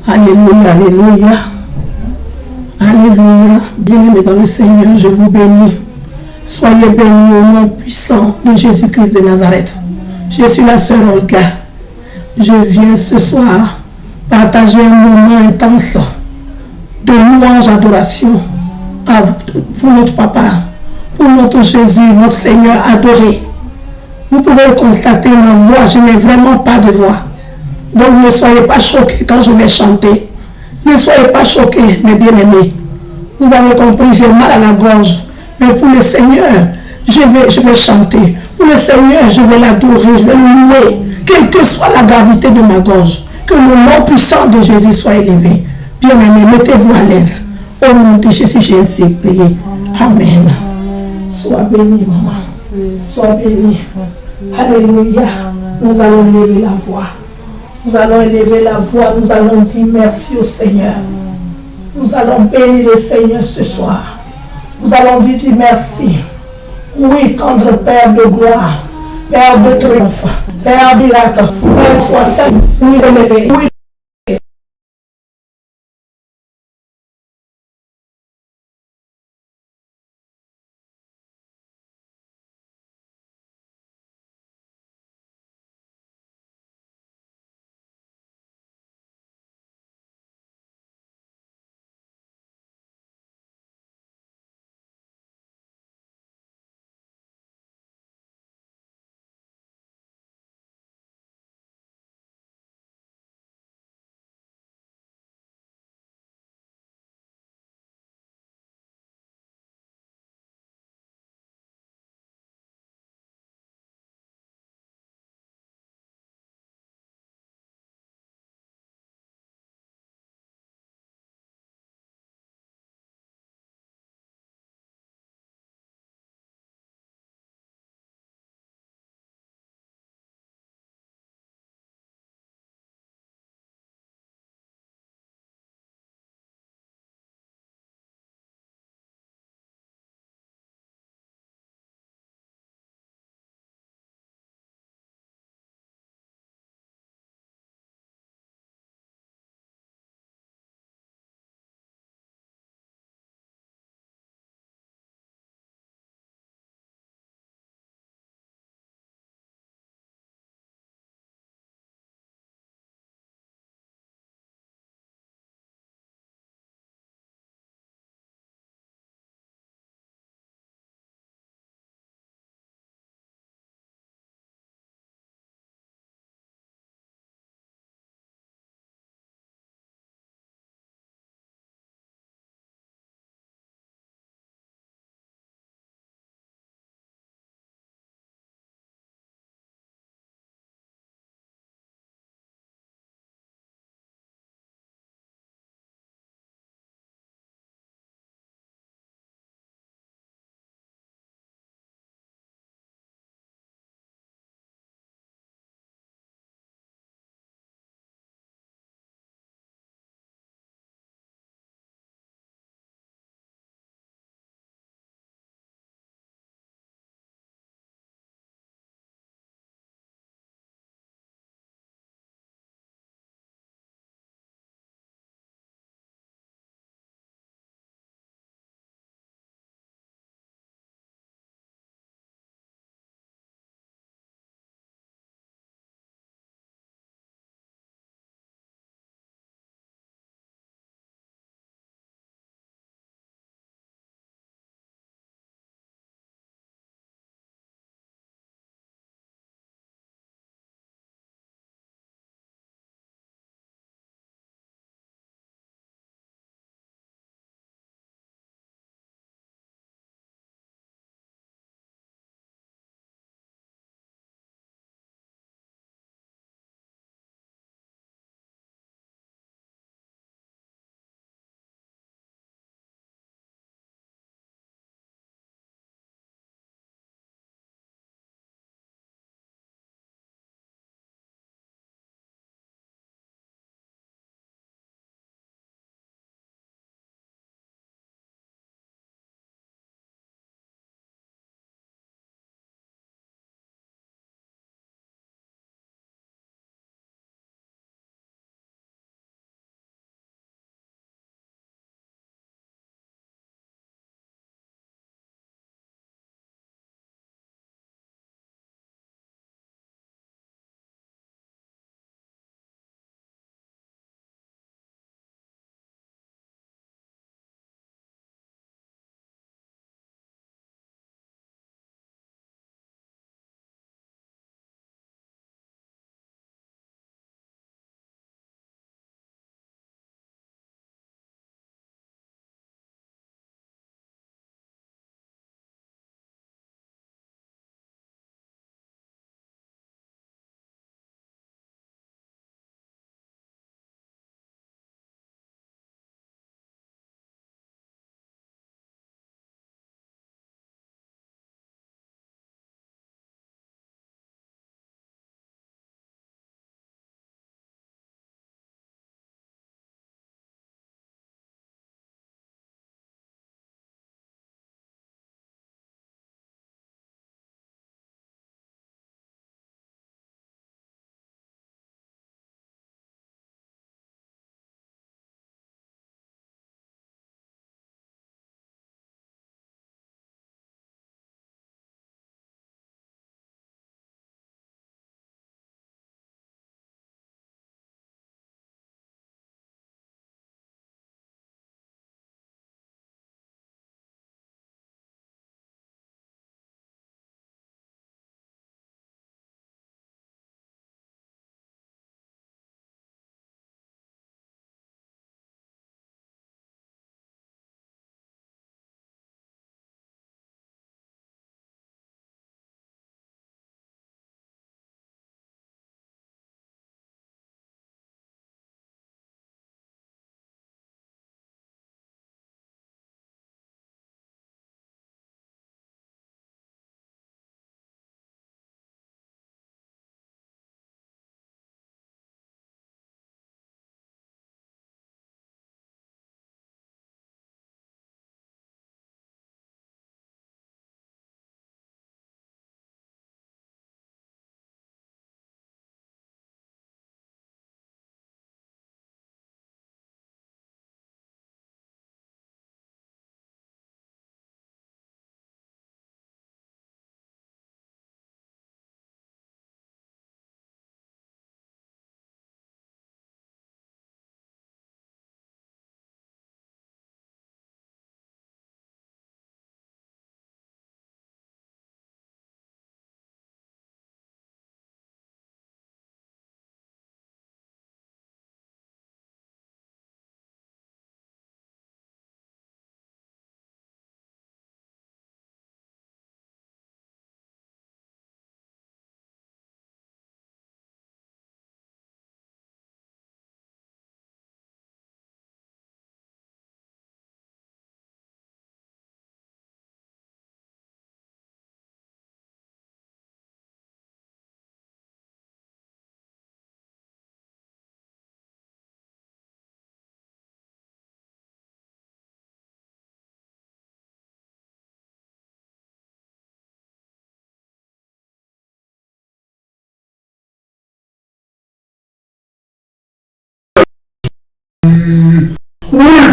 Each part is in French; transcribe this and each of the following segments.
Alléluia, alléluia. Alléluia. Bien-aimés dans le Seigneur, je vous bénis. Soyez bénis au nom puissant de Jésus-Christ de Nazareth. Je suis la sœur Olga. Je viens ce soir partager un moment intense de louange, adoration pour notre Papa, pour notre Jésus, notre Seigneur adoré. Vous pouvez le constater, ma voix, je n'ai vraiment pas de voix. Donc ne soyez pas choqués quand je vais chanter. Ne soyez pas choqués, mes bien-aimés. Vous avez compris, j'ai mal à la gorge. Mais pour le Seigneur, je vais chanter. Pour le Seigneur, je vais l'adorer, je vais le louer. Quelle que soit la gravité de ma gorge. Que le nom puissant de Jésus soit élevé. Bien-aimés, mettez-vous à l'aise. Au nom de Jésus, j'ai ainsi prié. Amen. Sois béni, maman. Sois béni. Alléluia. Nous allons élever la voix. Nous allons élever la voix. Nous allons dire merci au Seigneur. Nous allons bénir le Seigneur ce soir. Nous allons dire merci. Oui, tendre Père de gloire, Père de triomphe, Père miracle, Père foi sainte, oui, relevé, oui,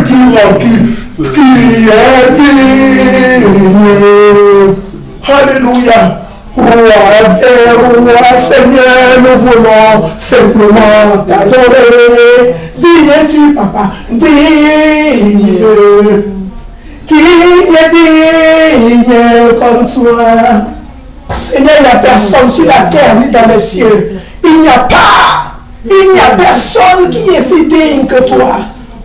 dis-moi qui est digne. Alléluia. Roi, Seigneur, nous voulons simplement t'adorer. Digne es-tu, papa, digne. Qui est digne comme toi? Seigneur, il n'y a personne sur la terre ni dans les cieux. Il n'y a personne qui est si digne que toi.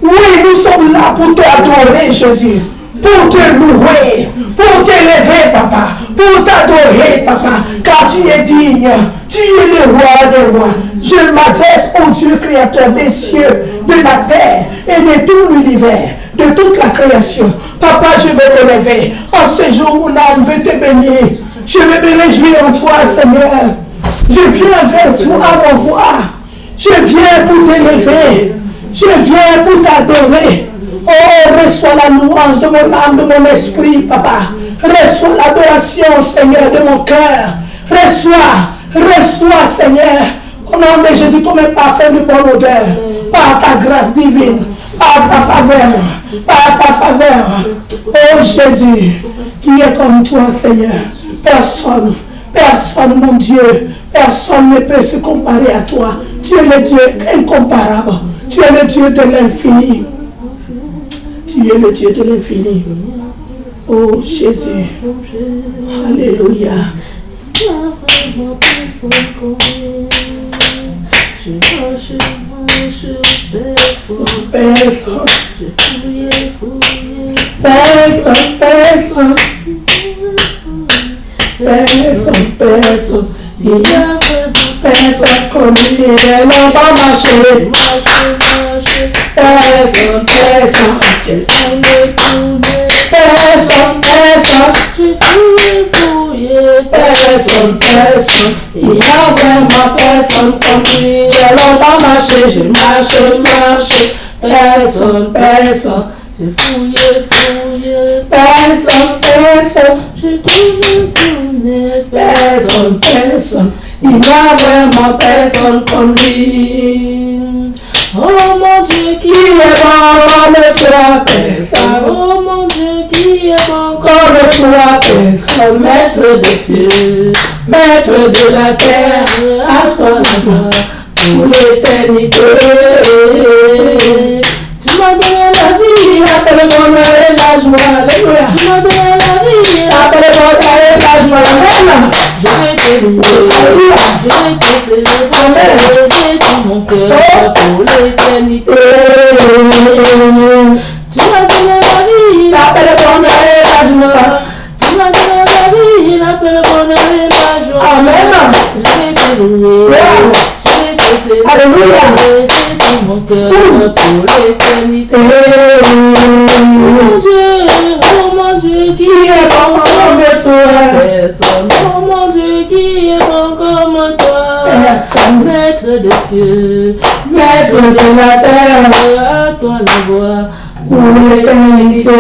Oui, nous sommes là pour t'adorer, Jésus. Pour te louer, pour t'élever, papa, pour t'adorer, papa, car tu es digne, tu es le roi des rois. Je m'adresse au Dieu créateur des cieux, de la terre et de tout l'univers, de toute la création. Papa, je veux t'élever. En ce jour, mon âme veut te bénir. Je veux me réjouir en toi, Seigneur. Je viens vers toi, mon roi. Je viens pour t'élever. Je viens pour t'adorer. Oh, reçois la louange de mon âme, de mon esprit, papa. Reçois l'adoration, Seigneur, de mon cœur. Reçois, Seigneur. Au nom de Jésus, comme un parfum de bonne odeur. Par ta grâce divine, par ta faveur. Oh Jésus, qui est comme toi, Seigneur. Personne, mon Dieu, personne ne peut se comparer à toi. Tu es le Dieu incomparable. Tu es le Dieu de l'infini. Tu es le Dieu de l'infini. Oh Jésus. Alléluia. Personne. Il y a personne comme lui. Elle n'a pas marché. Personne. J'ai fouillé. Personne. Il y a vraiment personne comme lui. J'ai longtemps marché. J'ai marché. Personne. J'ai fouillé. Personne. J'ai trouvé. Personne. Il n'y a vraiment personne comme lui. Oh mon Dieu, qui est bon comme toi, personne. Oh mon Dieu, qui est bon comme toi, personne. Maître des cieux, maître de la terre, à toi la gloire pour l'éternité. Tu m'as donné la vie, appelle le bonheur et la joie. Alléluia. Tu m'as donné la vie, appelle le bonheur et la joie. Amen. Je vais te louer, je vais te célébrer dans mon cœur pour l'éternité. Tu m'as donné la vie, appelle le bonheur et la joie. Tu m'as donné la vie, appelle le bonheur et la joie. Amen. Je vais te louer, je vais te célébrer dans mon cœur pour l'éternité. Oh mon Dieu, qui est bon comme toi, personne. Oh mon Dieu, qui est bon comme toi, personne. Maître des cieux, maître de la terre, à toi la gloire pour l'éternité.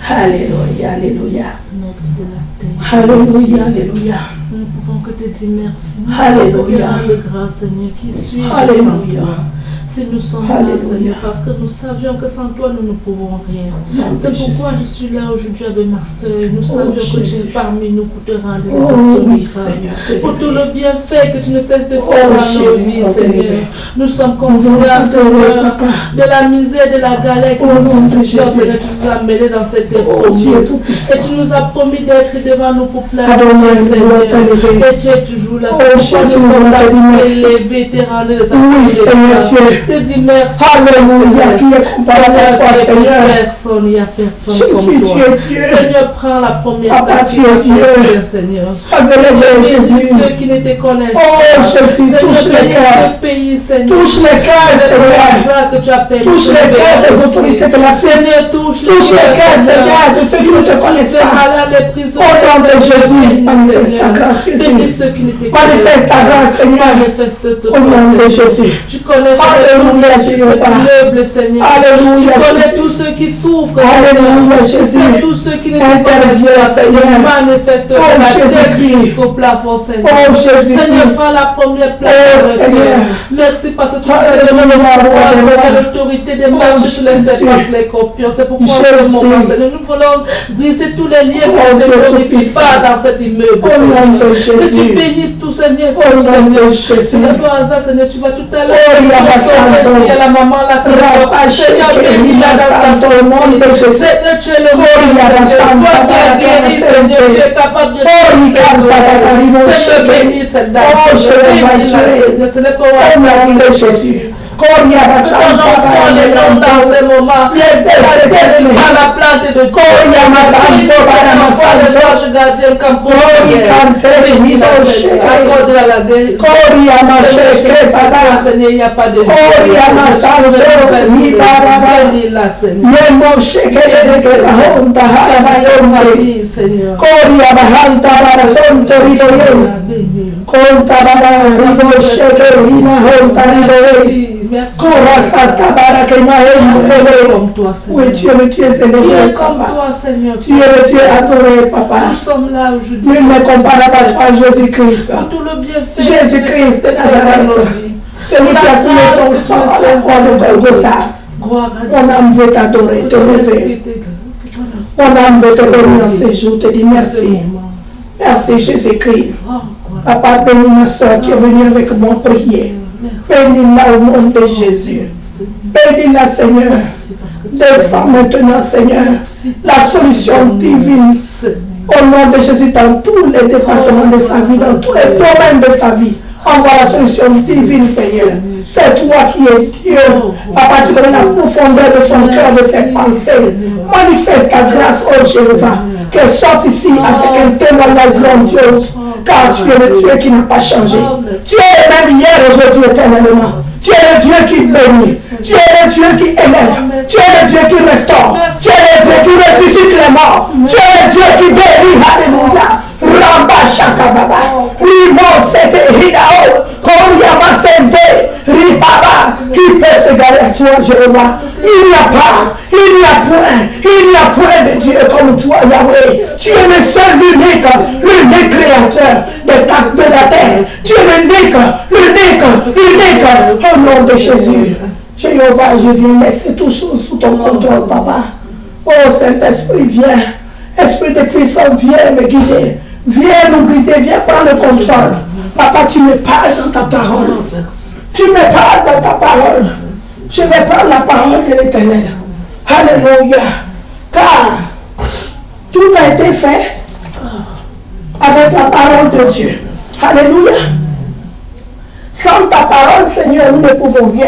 Alléluia, alléluia. Alléluia, alléluia. Nous ne pouvons que te dire merci. Alléluia. De grâce, Seigneur, qui suis-je Alléluia. Si nous sommes là, Seigneur, parce que nous savions que sans toi, nous ne pouvons rien. C'est pourquoi je suis là aujourd'hui avec ma soeur. Nous savions que tu es parmi nous pour te rendre des actions de grâce. Pour tout le bienfait que tu ne cesses de faire dans nos vies, Seigneur. Nous sommes conscients, Seigneur, de la misère, de la galère que nous touchons, Seigneur. Tu nous as mêlés dans cette promesse. Et tu nous as promis d'être devant nous pour planifier, Seigneur. Et tu es toujours là. C'est pourquoi nous sommes là pour t'élever, te rendre des actions de grâce. Te dis merci. Alléluia, qui est comparable à toi, Seigneur. Il n'y a personne comme toi. Seigneur, prends la première place. Tu es Dieu, Seigneur. Sois élevé, Jésus. Ceux qui ne te connaissent pas. Oh, Jésus, touche les cœurs. Touche les cœurs, Seigneur. Touche les cœurs des autorités de la Seigneur, touche les cœurs, Seigneur, de ceux qui ne te connaissent pas. Au nom de Jésus, manifeste ta grâce, Jésus. Manifeste ta grâce, Seigneur. Au nom de Jésus. Tu connais Alléluia, Jéhovah. Seigneur. Alléluia, Tu connais Jésus. tous ceux qui souffrent, Alléluia, Jésus. Seigneur. Tous ceux qui ne Interviens, pas Seigneur. manifeste Oh, la tête Jésus-Christ. jusqu'au plafond, Seigneur. Oh, Jésus-Christ. Seigneur, prends la première place. Oh, Seigneur. Merci parce que tu nous as Alléluia, donné Alléluia. l'autorité de Oh, marcher sur les Jésus. serpents, les scorpions. C'est pourquoi en ce Jésus. moment, Seigneur, nous voulons briser tous les liens Oh, qui ne Dieu glorifient Tout-Puissant. pas dans cet immeuble, Au nom de Seigneur. Que tu Jésus. bénis tout, Seigneur. Au nom de Seigneur. Jésus. Seigneur, par hasard, Seigneur, tu vas tout à l'heure. Oh, Il y a la maman là qui est sortie. Seigneur, bénis-la dans sa santé. Seigneur, tu es le bon Seigneur. Toi qui as guéri, Seigneur, tu es capable de Seigneur, bénis cette dame. Seigneur, ce n'est pas au nom de Jésus. Ton nom sont les noms dans ce moment. À la plante de corps. Le ange gardien comme pour bénis la Seigneur. Accorde-la la guérison. Seigneur, il n'y a pas de bénis la Seigneur. Famille, Seigneur. Merci. Comme toi, Seigneur. Oui, tu es le Dieu Qui élevé, est comme papa. toi, Seigneur. Tu es le Dieu adoré, papa. Nous sommes là aujourd'hui. Nul ne comparable à toi, Jésus-Christ. Pour tout le bienfait. Jésus-Christ de Nazareth. Celui qui a coulé son sang à la croix de Golgotha. Gloire à Mon âme veut t'adorer, te lever. Mon âme veut te bénir en ce jour, te dire merci. Merci Jésus-Christ. Papa, bénis ma soeur qui est venue avec mon prière. Bénis-la au nom de Jésus. Bénis-la, Seigneur. Descends maintenant, Seigneur. La solution divine. Au nom de Jésus, dans tous les départements de sa vie, dans tous les domaines de sa vie. Envoie la solution divine, Seigneur. C'est toi qui es Dieu. Papa, tu connais la profondeur de son cœur, de ses pensées. Manifeste ta grâce, oh Jéhovah. Qu'elle sorte ici avec un témoignage grandiose. Car tu es le Dieu qui n'a pas changé. Tu es le même hier, aujourd'hui, éternellement. Tu es le Dieu qui bénit. Tu es le Dieu qui élève. Tu es le Dieu qui restaure. Tu es le Dieu qui ressuscite les morts. Tu es le Dieu qui bénit. Alléluia. Ramba Shakababa. Rimo Sete Hidao. Koryama Sente. Ribaba. Qui peut se garer à toi, Jéhovah? Il n'y a pas. Il n'y a point. Il n'y a point de Dieu comme toi, Yahweh. Tu es le seul, l'unique créateur de la terre. Tu es l'unique. Au nom de Jésus. Jéhovah, je viens laisser toutes choses sous ton contrôle, papa. Oh Saint-Esprit, viens. Esprit de puissance, viens me guider. Viens nous guider, viens prendre le contrôle. Papa, tu me parles dans ta parole. Tu me parles dans ta parole. Je vais prendre la parole de l'Éternel. Alléluia. Car tout a été fait avec la parole de Dieu. Alléluia. Sans ta parole, Seigneur, nous ne pouvons rien.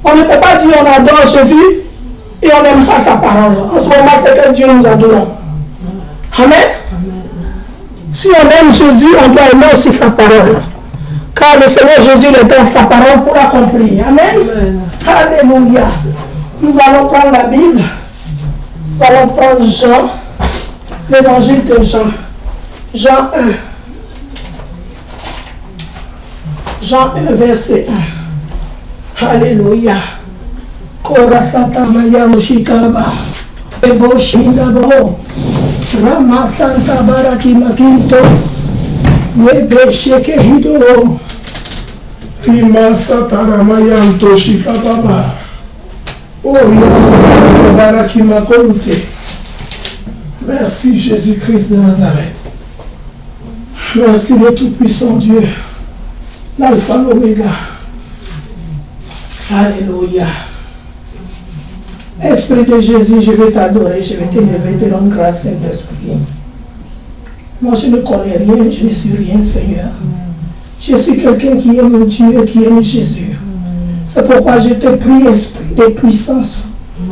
On ne peut pas dire on adore Jésus et on n'aime pas sa parole. En ce moment, c'est que Dieu nous adore. Amen. Si on aime Jésus, on doit aimer aussi sa parole. Car le Seigneur Jésus est dans sa parole pour accomplir. Amen. Alléluia. Nous allons prendre la Bible. Nous allons prendre Jean, l'évangile de Jean. Jean 1. Jean 1, verset 1. Alléluia. Kora Santa Maya Mushikaba. Ebo Shindabo. Rama Santa Baraki Makinto. Webe Sheke Hido. Rima Santa Ramayanto Shikababa. Oh, Baraki Makonte. Merci Jésus-Christ de Nazareth. Merci le Tout-Puissant Dieu. L'alpha, l'oméga. Alléluia. Esprit de Jésus, je vais t'adorer, je vais t'élever, te rendre grâce, Saint-Esprit. Moi, je ne connais rien, je ne suis rien, Seigneur. Je suis quelqu'un qui aime Dieu, qui aime Jésus. C'est pourquoi je te prie, Esprit de puissance.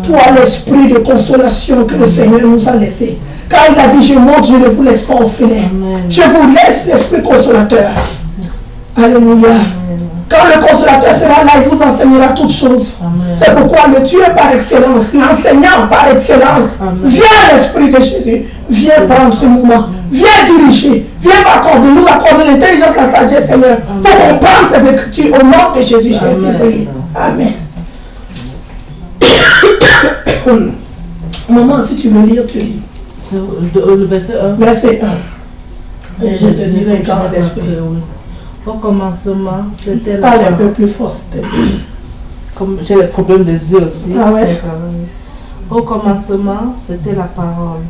Toi, l'esprit de consolation que le Seigneur nous a laissé. Car il a dit, je monte, je ne vous laisse pas orphelin. Je vous laisse l'esprit consolateur. Alléluia. Quand le consolateur sera là, il vous enseignera toutes choses. C'est pourquoi le Dieu par excellence, l'enseignant par excellence, viens l'Esprit de Jésus, viens prendre ce mouvement, viens diriger, viens nous accorder l'intelligence, la sagesse, Seigneur, pour comprendre ces écritures au nom de Jésus. Jésus. Amen. Maman, si tu veux lire, tu lis. C'est le verset 1. Verset 1. Et je te dirai quand l'Esprit. Au commencement, c'était la parole. parole. Un peu plus fort, s'il te plaît. Comme j'ai les problèmes des yeux aussi. Ah ouais. Au commencement, c'était la parole.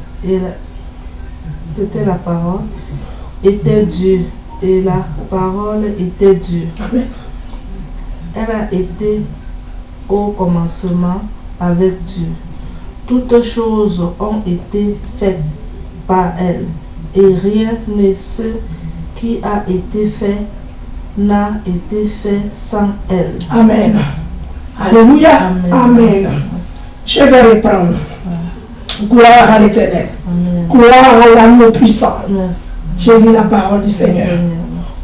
C'était la parole. Était Dieu. Et la parole était Dieu. Amen. Elle a été au commencement avec Dieu. Toutes choses ont été faites par elle. Et rien de ce qui a été fait n'a été fait sans elle. Amen. Alléluia. Amen. Amen. Je vais reprendre. Gloire à l'Éternel. Amen. Gloire à l'agneau puissant. Merci. J'ai lu la parole du Seigneur. Seigneur.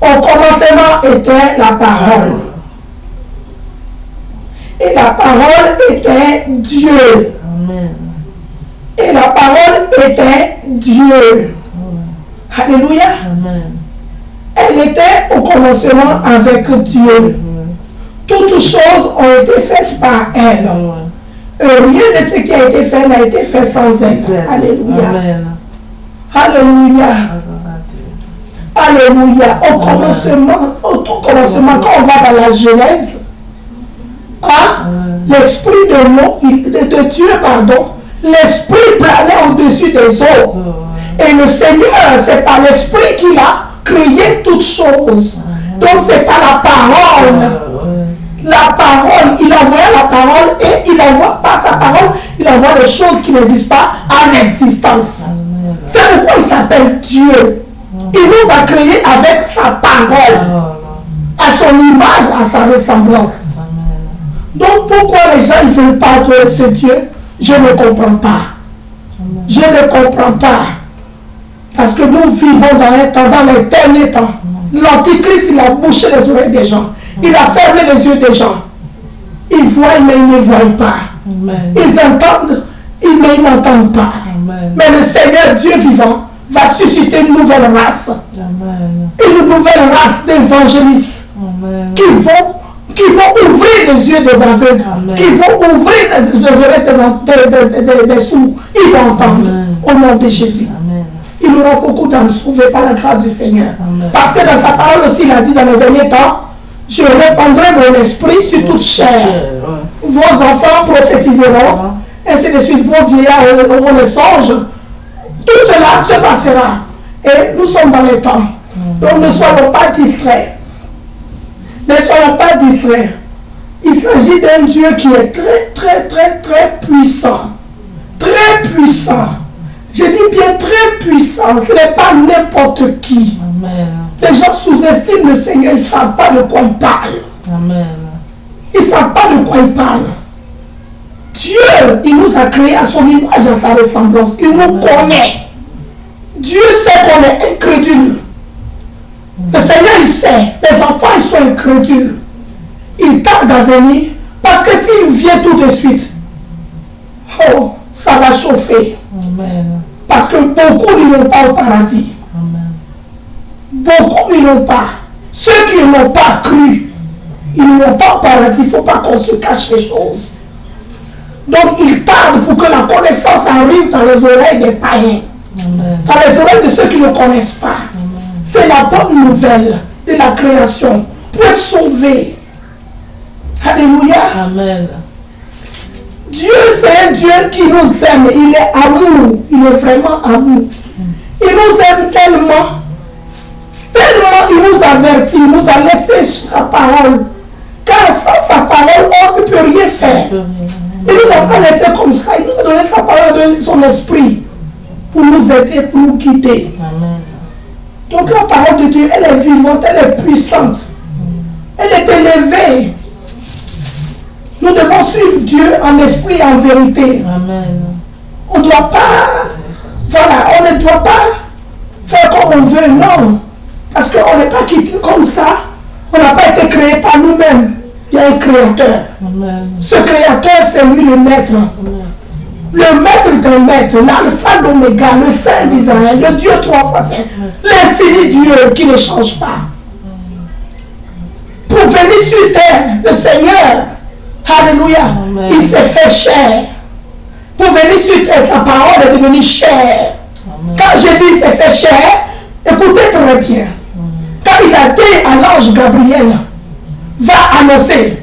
Au commencement était la parole. Et la parole était Dieu. Amen. Et la parole était Dieu. Alléluia. Amen. Elle était au commencement avec Dieu. Toutes choses ont été faites par elle. Rien de ce qui a été fait n'a été fait sans elle. Alléluia. Amen. Alléluia. Alléluia. Au commencement, quand on va dans la Genèse, l'esprit de Dieu, l'esprit planait au-dessus des eaux. Et le Seigneur, c'est par l'esprit qu'il a créé toutes choses. Donc c'est par la parole. La parole, il envoie la parole et il envoie pas sa parole, il envoie des choses qui n'existent pas à l'existence. C'est pourquoi il s'appelle Dieu. Il nous a créés avec sa parole, à son image, à sa ressemblance. Donc pourquoi les gens ne veulent pas adorer ce Dieu? Je ne comprends pas. Je ne comprends pas. Parce que nous vivons dans un temps, dans les derniers temps. L'Antichrist, il a bouché les oreilles des gens. Il a fermé les yeux des gens. Ils voient, mais ils ne voient pas. Ils entendent, mais ils n'entendent pas. Mais le Seigneur Dieu vivant va susciter une nouvelle race. Une nouvelle race d'évangélistes qui vont ouvrir les yeux des aveugles, qui vont ouvrir les oreilles des sourds. Ils vont entendre au nom de Jésus. Il y aura beaucoup d'âmes sauvées par la grâce du Seigneur. Parce que dans sa parole aussi, il a dit dans les derniers temps, je répandrai mon esprit sur toute chair. Vos enfants prophétiseront, ainsi de suite, vos vieillards auront les songes. Tout cela se passera. Et nous sommes dans les temps. Donc ne soyons pas distraits. Ne soyons pas distraits. Il s'agit d'un Dieu qui est très, très, très, très puissant. Très puissant. Je dis bien très puissant. Ce n'est pas n'importe qui. Amen. Les gens sous-estiment le Seigneur. Ils ne savent pas de quoi ils parlent. Amen. Ils ne savent pas de quoi ils parlent. Dieu, il nous a créés à son image, à sa ressemblance. Il nous connaît. Dieu sait qu'on est incrédule. Le Seigneur, il sait. Les enfants, ils sont incrédules. Ils tardent à venir. Parce que s'il vient tout de suite, oh, ça va chauffer. Amen. Parce que beaucoup n'iront pas au paradis. Amen. Beaucoup n'iront pas. Ceux qui n'ont pas cru, ils n'iront pas au paradis. Il ne faut pas qu'on se cache les choses. Donc ils tardent pour que la connaissance arrive dans les oreilles des païens. Amen. Dans les oreilles de ceux qui ne connaissent pas. C'est la bonne nouvelle de la création. Pour être sauvé. Alléluia. Amen. Dieu, c'est un Dieu qui nous aime. Il est amour. Il est vraiment amour. Il nous aime tellement. Tellement il nous avertit. Il nous a laissé sa parole. Car sans sa parole, on ne peut rien faire. Il ne nous a pas laissé comme ça. Il nous a donné sa parole, de son esprit. Pour nous aider, pour nous guider. Amen. Donc la parole de Dieu, elle est vivante, elle est puissante. Elle est élevée. Nous devons suivre Dieu en esprit et en vérité. Amen. On ne doit pas, voilà, on ne doit pas faire comme on veut, non. Parce qu'on n'est pas quitté comme ça. On n'a pas été créé par nous-mêmes. Il y a un créateur. Amen. Ce créateur, c'est lui le maître. Le maître est un maître, l'alpha, l'oméga, le Saint d'Israël, le Dieu trois fois saint, l'infini Dieu qui ne change pas. Pour venir sur terre, le Seigneur, alléluia, Amen. il s'est fait chair. Pour venir sur terre, sa parole est devenue chair. Amen. Quand je dis il s'est fait chair, écoutez très bien. Quand il a dit à l'ange Gabriel, va annoncer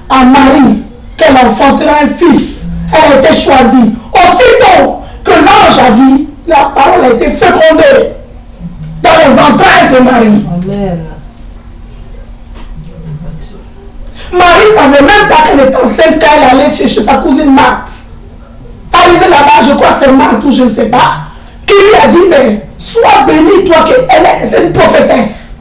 à Marie qu'elle enfantera un fils. Elle a été choisie. Aussitôt que l'ange a dit, la parole a été fécondée dans les entrailles de Marie. Amen. Marie ne savait même pas qu'elle était enceinte quand elle allait chez sa cousine Marthe. Arrivée là-bas, je crois que c'est Marthe ou je ne sais pas, qui lui a dit, mais sois bénie, toi, c'est une prophétesse.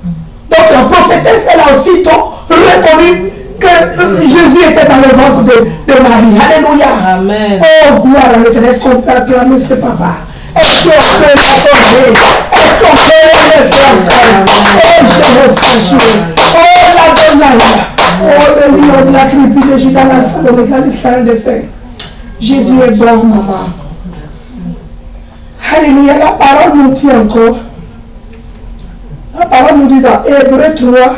Donc la prophétesse, elle a aussitôt reconnu que Jésus était dans le ventre de Marie. Alléluia. Amen. Oh, gloire à l'Éternel. Est-ce qu'on peut acclamer ce papa? Est-ce qu'on peut l'accorder? Est-ce qu'on peut le faire? Oh, je refranchis. Oh, la Donnaïa. Oh, le lion de la tribu de Judas, l'alpha, l'oméga, le saint des saints. Jésus est bon, maman. Alléluia. La parole nous dit encore. La parole nous dit dans Hébreux 3,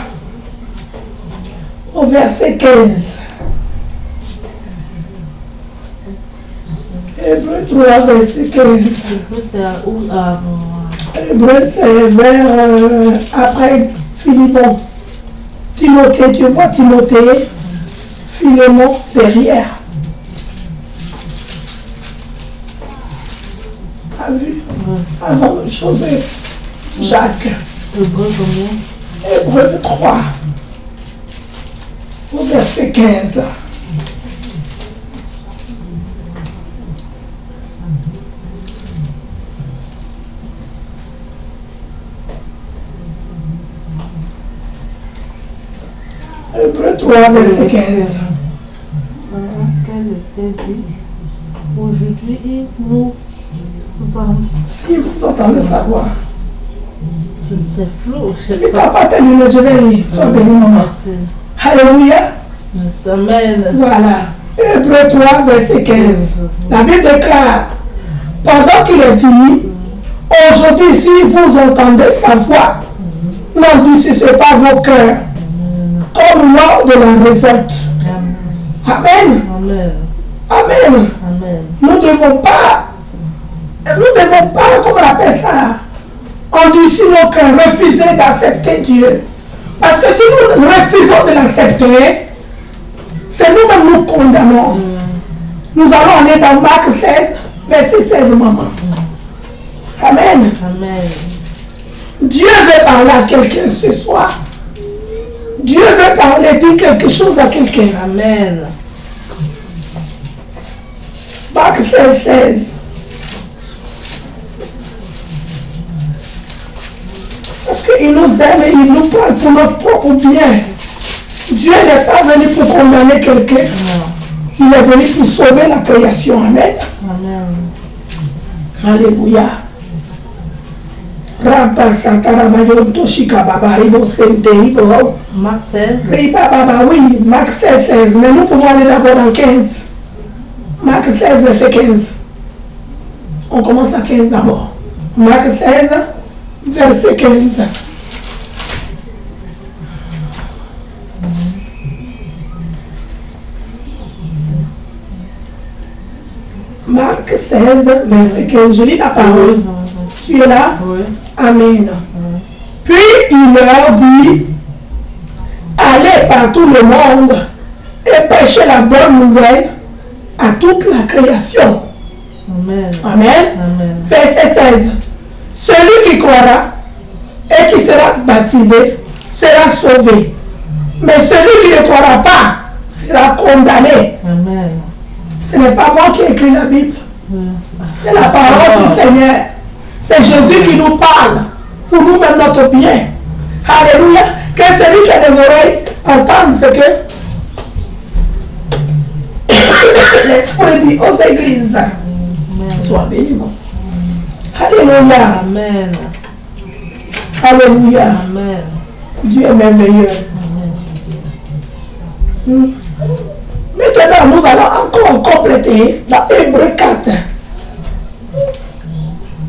au verset 15. Hébreux 3, verset 15. Hébreux, c'est où? Hébreux, c'est vers après Philémon. Timothée, tu vois Timothée, Philémon derrière. T'as vu? Avant de choisir Jacques. Hébreux combien? Hébreux 3, au verset 15. Hébreux 3, verset 15. Quel était dit? Aujourd'hui, nous avons. Si vous entendez sa voix. C'est flou. Et papa termine, je vais lire. Sois béni, maman. Merci. Alléluia. Merci. Amen. Voilà. Hébreux 3, verset 15. La Bible déclare, pendant qu'il est dit, aujourd'hui, si vous entendez sa voix, n'endurcissez pas vos cœurs, comme lors de la révolte. Amen. Amen. Amen. Amen. Nous ne devons pas, comment on appelle ça, endurcir nos cœurs, refuser d'accepter Dieu. Parce que si nous refusons de l'accepter, c'est nous-mêmes nous condamnons. Nous allons aller dans Marc 16, verset 16, maman. Amen. Amen. Dieu veut parler à quelqu'un ce soir. Dieu veut parler, dire quelque chose à quelqu'un. Amen. Marc 16, 16. Parce qu'il nous aime et il nous parle pour notre propre bien. Dieu n'est pas venu pour condamner quelqu'un. Il est venu pour sauver la création. Amen. Amen. Alléluia. Rabba Santarabayon Toshika Baba Ribo Sente Ribo. Marc 16. Riba Baba, oui, Marc 16, 16. Mais nous pouvons aller d'abord dans 15. Marc 16, verset 15. On commence à 15 d'abord. Marc 16, verset 15. Marc 16, verset 15. Je lis la parole. Tu es là? Oui. Amen. Puis il leur dit, allez par tout le monde et prêchez la bonne nouvelle à toute la création. Amen. Amen. Amen. Verset 16. Celui qui croira et qui sera baptisé sera sauvé. Mais celui qui ne croira pas sera condamné. Amen. Ce n'est pas moi qui ai écrit la Bible. C'est la parole du Seigneur. C'est Jésus qui nous parle pour nous même notre bien. Alléluia. Que celui qui a des oreilles entende ce que l'Esprit dit aux églises. Sois béni, mon. Alléluia. Amen. Alléluia. Amen. Dieu est merveilleux. Maintenant, nous allons encore compléter dans Hébreux 4.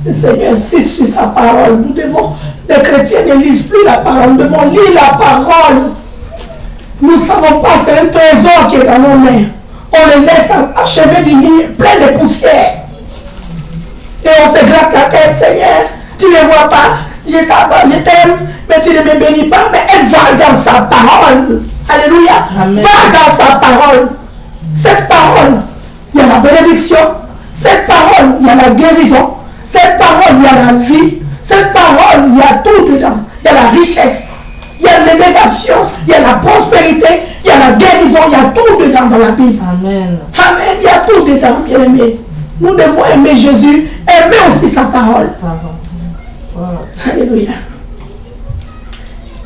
Le Seigneur insiste sur sa parole. Nous devons, les chrétiens ne lisent plus la parole, nous devons lire la parole. Nous ne savons pas, c'est un trésor qui est dans nos mains. On le laisse achever de lire plein de poussière. Et on se gratte la tête, Seigneur, tu ne vois pas, je t'aime, mais tu ne me bénis pas, mais elle va dans sa parole. Alléluia. Amen. Va dans sa parole. Cette parole, il y a la bénédiction. Cette parole, il y a la guérison. Cette parole, il y a la vie. Cette parole, il y a tout dedans. Il y a la richesse. Il y a l'élévation. Il y a la prospérité. Il y a la guérison. Il y a tout dedans dans la Bible. Amen. Amen. Il y a tout dedans, bien aimé. Nous devons aimer Jésus. Aimer aussi sa parole. Alléluia.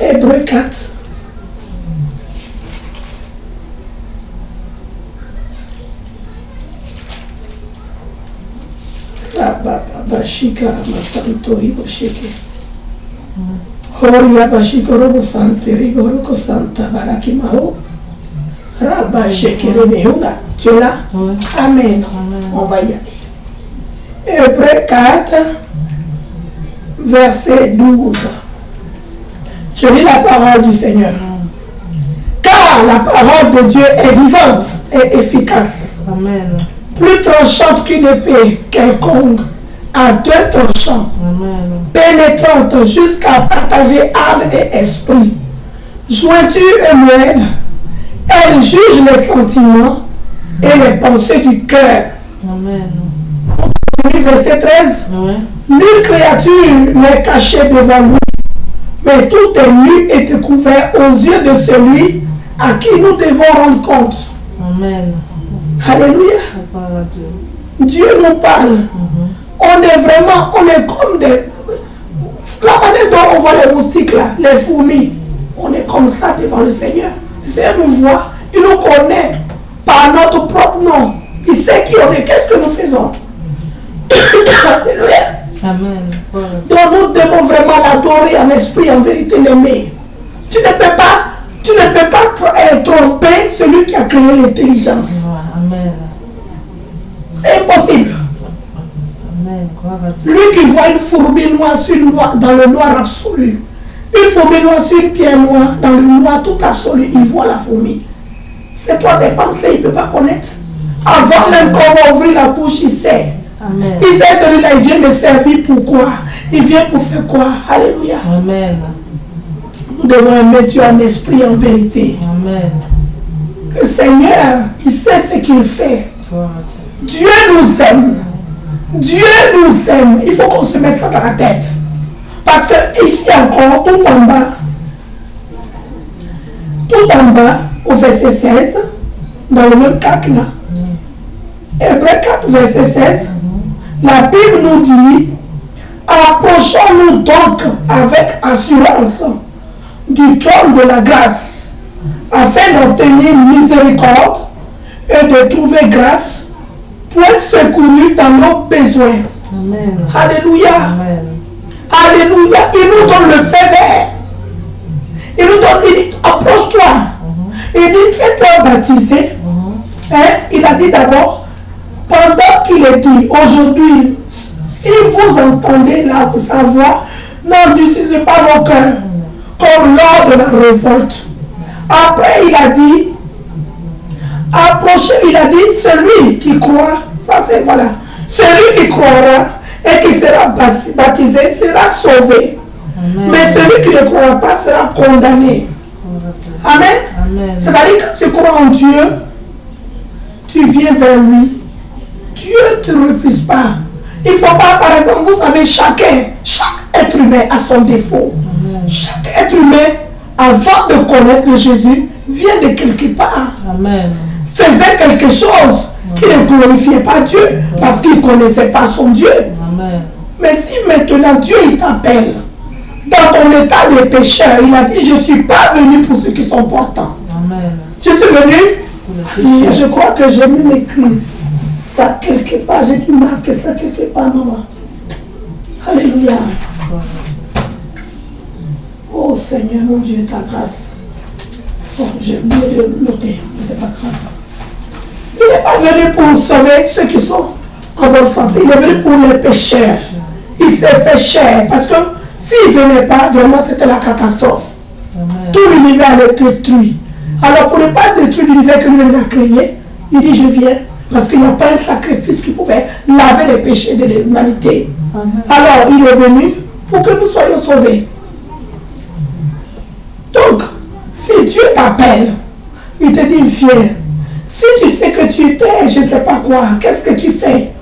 Hébreux 4. Bashika Masantori Bosheke. Horia Bashikoro Santeri Goroko Santa Barakimao. Rabba Shekere Meuna. Tu es là? Oui. Amen. On va y aller. Hébreux 4, verset 12. Je lis la parole du Seigneur. Car la parole de Dieu est vivante et efficace. Amen. Plus tranchante qu'une épée quelconque, à deux tranchants, Amen. pénétrante jusqu'à partager âme et esprit, jointure et moelle. Elle juge les sentiments et les pensées du cœur. Amen. Verset 13. Oui. Nulle créature n'est cachée devant lui, mais tout est nu et découvert aux yeux de celui à qui nous devons rendre compte. Amen. Alléluia. La parole de Dieu. Dieu nous parle. On est vraiment, on est comme des... La manière dont on voit les moustiques là, les fourmis, on est comme ça devant le Seigneur. Le Seigneur nous voit, il nous connaît par notre propre nom. Il sait qui on est, qu'est-ce que nous faisons. Alléluia. Amen. Donc nous devons vraiment l'adorer en esprit, en vérité, l'aimer. Tu ne peux pas tromper celui qui a créé l'intelligence. Amen. C'est impossible. Amen. Lui qui voit une fourmi noire sur noir, dans le noir absolu, une fourmi noire sur une pierre noire, dans le noir tout absolu, il voit la fourmi. C'est toi tes pensées, il ne peut pas connaître. Avant même qu'on va ouvrir la bouche, il sait. Amen. Il sait celui-là, il vient me servir pourquoi? Il vient pour faire quoi? Alléluia. Amen. Nous devons aimer Dieu en esprit, en vérité. Amen. Le Seigneur, il sait ce qu'il fait. Dieu nous aime. Dieu nous aime. Il faut qu'on se mette ça dans la tête. Parce que ici encore, tout en bas, au verset 16, dans le même 4 là, Hébreux 4, verset 16, la Bible nous dit, approchons-nous donc avec assurance du trône de la grâce, afin d'obtenir miséricorde et de trouver grâce pour être secouru dans nos besoins. Amen. Alléluia. Amen. Alléluia. Il nous donne le feu vert. Il nous donne, il dit, approche-toi. Il dit, fais-toi baptiser. Hein? Il a dit d'abord, pendant qu'il est dit, aujourd'hui, si vous entendez sa voix, n'endurcissez pas vos cœurs, comme lors de la révolte. Après, il a dit, approchez, il a dit, celui qui croit, ça c'est, voilà, celui qui croira et qui sera baptisé sera sauvé. Amen. Mais celui qui ne croira pas sera condamné. Amen. Amen. C'est-à-dire que quand tu crois en Dieu, tu viens vers lui. Dieu ne te refuse pas. Il ne faut pas, par exemple, vous savez, chaque être humain a son défaut. Amen. Chaque être humain, avant de connaître le Jésus, vient de quelque part. Amen. Faisait quelque chose qui ne glorifiait pas Dieu parce qu'il ne connaissait pas son Dieu. Amen. Mais si maintenant Dieu il t'appelle dans ton état de pécheur, il a dit, je ne suis pas venu pour ceux qui sont portants. Amen. Je suis venu, je crois que j'ai même écrit ça quelque part, j'ai dû marquer ça quelque part, maman. Alléluia. Oh Seigneur, mon Dieu, ta grâce. Oh, j'ai oublié de noter, mais c'est pas grave. Il n'est pas venu pour sauver ceux qui sont en bonne santé. Il est venu pour les pécheurs. Il s'est fait cher. Parce que s'il ne venait pas, vraiment, c'était la catastrophe. Amen. Tout l'univers allait être détruit. Alors, pour ne pas détruire l'univers que lui-même a créé, il dit, je viens. Parce qu'il n'y a pas un sacrifice qui pouvait laver les péchés de l'humanité. Alors, il est venu pour que nous soyons sauvés. Donc, si Dieu t'appelle, il te dit, viens. Si tu sais que tu étais, je ne sais pas quoi, qu'est-ce que tu fais?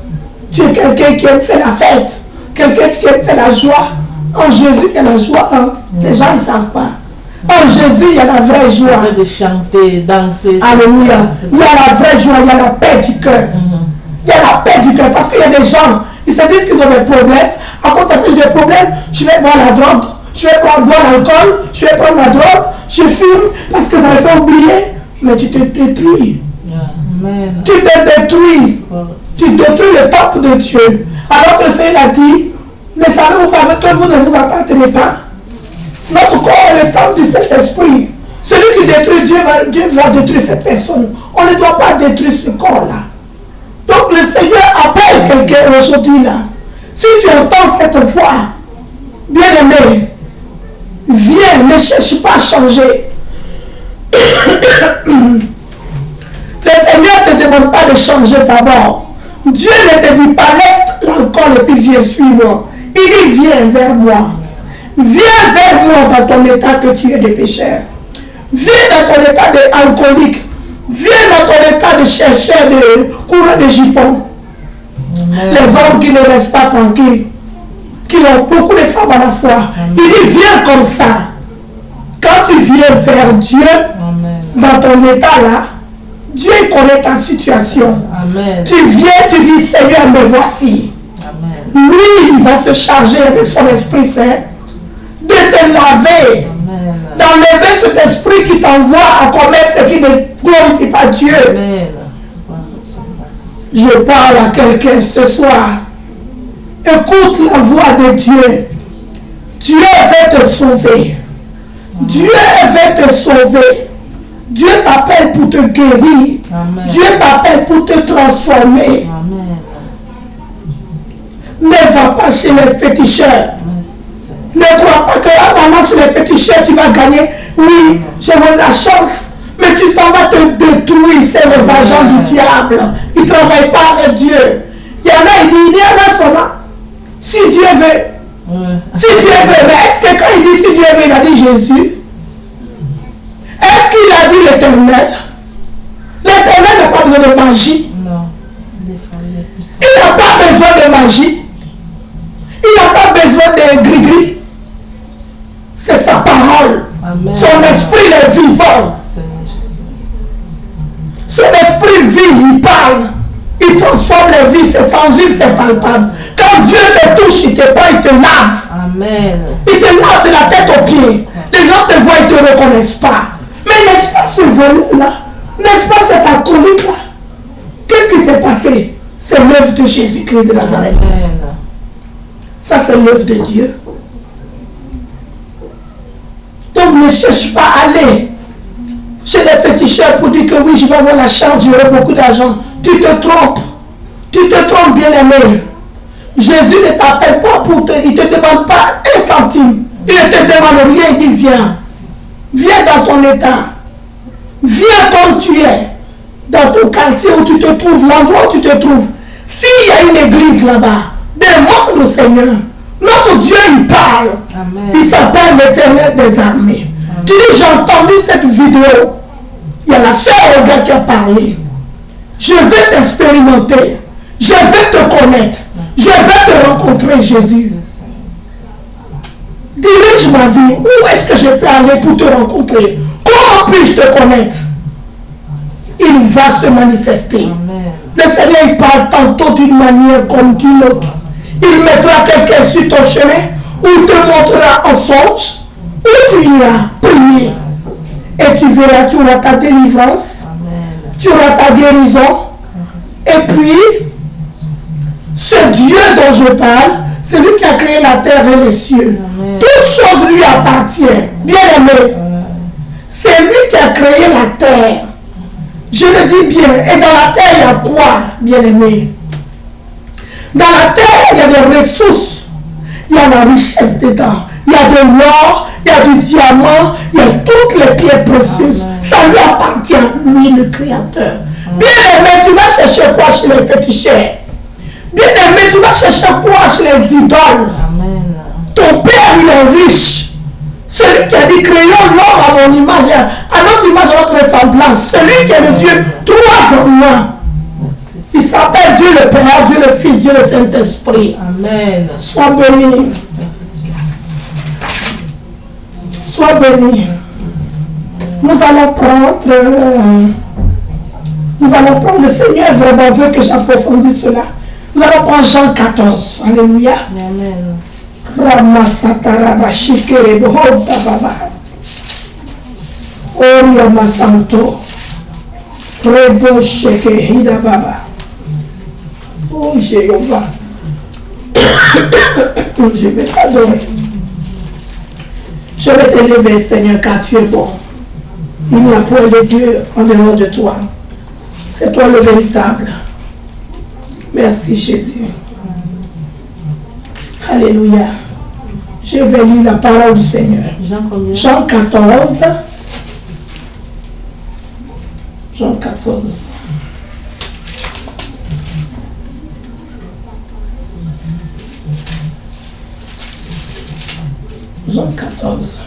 Tu es quelqu'un qui aime faire la fête, quelqu'un qui aime faire la joie. En Jésus, il y a la joie. Hein? Les gens, ils ne savent pas. En Jésus, il y a la vraie joie. De chanter, danser. Alléluia. Il y a la vraie joie, il y a la paix du cœur. Il y a la paix du cœur. Parce qu'il y a des gens, ils se disent qu'ils ont des problèmes. À cause parce que j'ai des problèmes, je vais boire la drogue, je vais boire l'alcool, je vais prendre la drogue, je fume parce que ça me fait oublier. Mais tu te détruis. Amen. Tu te détruis. Tu détruis le temple de Dieu. Alors que le Seigneur a dit, ne savez-vous pas que vous ne vous appartenez pas? Notre corps est le temple du Saint-Esprit. Celui qui détruit Dieu va détruire cette personne. On ne doit pas détruire ce corps-là. Donc le Seigneur appelle quelqu'un aujourd'hui là. Si tu entends cette voix, bien-aimé, viens, ne cherche pas à changer. Le Seigneur ne te demande pas de changer d'abord. Dieu ne te dit pas laisse l'alcool et puis viens suis-moi. Il dit viens vers moi. Viens vers moi dans ton état que tu es de pécheur. Viens dans ton état d'alcoolique. Viens dans ton état de chercheur de courant de jupons. Les hommes qui ne restent pas tranquilles, qui ont beaucoup de femmes à la fois. Amen. Il dit viens comme ça. Quand tu viens vers Dieu, amen, dans ton état là, Dieu connaît ta situation. Amen. Tu viens, tu dis Seigneur, me voici. Amen. Lui, il va se charger avec son Esprit Saint de te laver, d'enlever cet esprit qui t'envoie à commettre ce qui ne glorifie pas Dieu. Amen. Je parle à quelqu'un ce soir. Écoute la voix de Dieu. Dieu veut te sauver. Dieu veut te sauver. Dieu t'appelle pour te guérir. Amen. Dieu t'appelle pour te transformer. Amen. Ne va pas chez les féticheurs. Ne crois pas que maintenant chez les féticheurs tu vas gagner. Oui, j'ai la chance. Mais tu t'en vas te détruire. C'est les agents du diable. Ils ne travaillent pas avec Dieu. Il y en a, il y en a seulement. Si Dieu veut. Si Dieu veut. Mais est-ce que quand il dit si Dieu veut, il a dit Jésus? Est-ce qu'il a dit l'Éternel? L'Éternel n'a pas besoin de magie. Non. Il n'a pas besoin de magie. Il n'a pas besoin de gris-gris. C'est sa parole. Amen. Son esprit est vivant. Son esprit vit, il parle. Il transforme les vies, c'est tangible, c'est palpable. Quand Dieu te touche, il te prend, il te lave. Amen. Il te lave de la tête aux pieds. Les gens te voient, ils ne te reconnaissent pas. Mais n'est-ce pas ce volet-là? N'est-ce pas cet alcoolique-là? Qu'est-ce qui s'est passé? C'est l'œuvre de Jésus-Christ de Nazareth. Amen. Ça, c'est l'œuvre de Dieu. Donc, ne cherche pas à aller chez les féticheurs pour dire que oui, je vais avoir la chance, j'aurai beaucoup d'argent. Tu te trompes. Tu te trompes, bien-aimé. Jésus ne t'appelle pas pour te... Il ne te demande pas un centime. Il ne te demande rien, il dit viens. Viens dans ton état. Viens comme tu es. Dans ton quartier où tu te trouves, l'endroit où tu te trouves. S'il y a une église là-bas, demande au Seigneur. Notre Dieu, il parle. Amen. Il s'appelle l'Éternel des armées. Amen. Tu dis, j'ai entendu cette vidéo. Il y a la sœur Olga qui a parlé. Je vais t'expérimenter. Je vais te connaître. Je vais te rencontrer, Jésus. Dirige ma vie. Où est-ce que je peux aller pour te rencontrer? Comment puis-je te connaître? Il va se manifester. Amen. Le Seigneur, il parle tantôt d'une manière comme d'une autre. Il mettra quelqu'un sur ton chemin où il te montrera en songe où tu iras prier. Et tu verras, tu auras ta délivrance. Amen. Tu auras ta guérison. Et puis, ce Dieu dont je parle, c'est lui qui a créé la terre et les cieux. Amen. Toute chose lui appartient. Bien aimé. C'est lui qui a créé la terre. Je le dis bien. Et dans la terre, il y a quoi, bien-aimé? Dans la terre, il y a des ressources. Il y a la richesse dedans. Il y a de l'or, il y a du diamant, il y a toutes les pierres précieuses. Ça lui appartient, lui, le Créateur. Bien-aimé, tu vas chercher quoi chez les féticheurs? Bien-aimé, tu vas chercher quoi chez les idoles? Amen. Ton père, il est riche. Celui qui a dit, créons l'homme à mon image, à notre image, à notre ressemblance. Celui qui est le Dieu, trois en un. Il s'appelle Dieu le Père, Dieu le Fils, Dieu le Saint-Esprit. Amen. Sois béni. Sois béni. Nous allons prendre, le Seigneur vraiment veut que j'approfondisse cela. Nous allons prendre Jean 14. Alléluia. Amen. Ramasatara Shikere Bohota Baba. Oria Masanto. Rebo Sheke Hida Baba. Oh Jéhovah. Je vais t'adorer. Je vais t'élever, Seigneur, car tu es bon. Il n'y a point de Dieu en dehors de toi. C'est toi le véritable. Merci Jésus. Alléluia. Je vais lire la parole du Seigneur. Jean 14. Jean 14. Jean 14.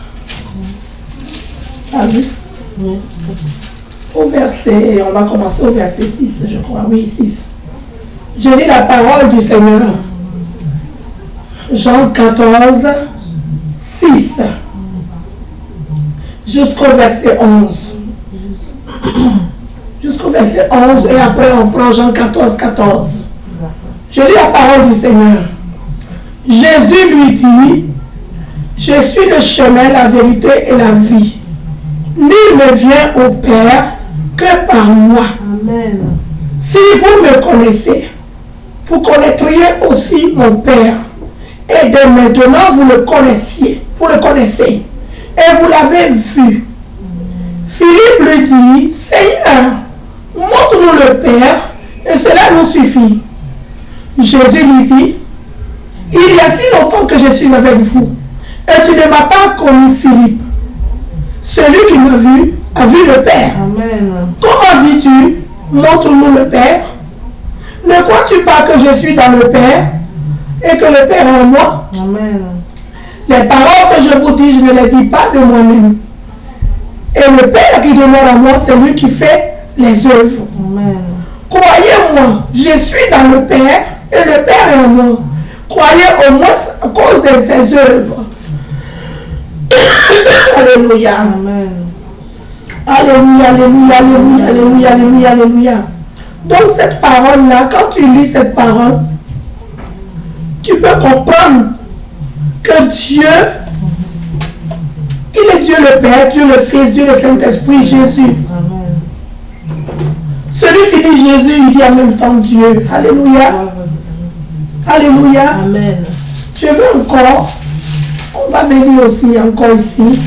Ah oui? Oui. Au verset, on va commencer au verset 6, je crois. Oui, 6. Je lis la parole du Seigneur. Jean 14, 6. Jusqu'au verset 11. Jusqu'au verset 11 et après on prend Jean 14, 14. Je lis la parole du Seigneur. Jésus lui dit, je suis le chemin, la vérité et la vie. Nul ne vient au Père que par moi. Amen. Si vous me connaissez, vous connaîtriez aussi mon Père. Et dès maintenant, vous le connaissez. Et vous l'avez vu. Philippe lui dit, Seigneur, montre-nous le Père, et cela nous suffit. Jésus lui dit, il y a si longtemps que je suis avec vous, et tu ne m'as pas connu, Philippe. Celui qui m'a vu a vu le Père. Amen. Comment dis-tu, montre-nous le Père? Ne crois-tu pas que je suis dans le Père et que le Père est en moi? Amen. Les paroles que je vous dis, je ne les dis pas de moi-même. Et le Père qui demeure en moi, c'est lui qui fait les œuvres. Amen. Croyez-moi, je suis dans le Père et le Père est en moi. Croyez au moins à cause de ses œuvres. Alléluia. Amen. Alléluia, alléluia, alléluia, alléluia, alléluia, alléluia. Donc cette parole-là, quand tu lis cette parole, tu peux comprendre que Dieu, il est Dieu le Père, Dieu le Fils, Dieu le Saint-Esprit, Jésus. Amen. Celui qui dit Jésus, il dit en même temps Dieu. Alléluia. Alléluia. Amen. Je veux encore, on va venir aussi encore ici,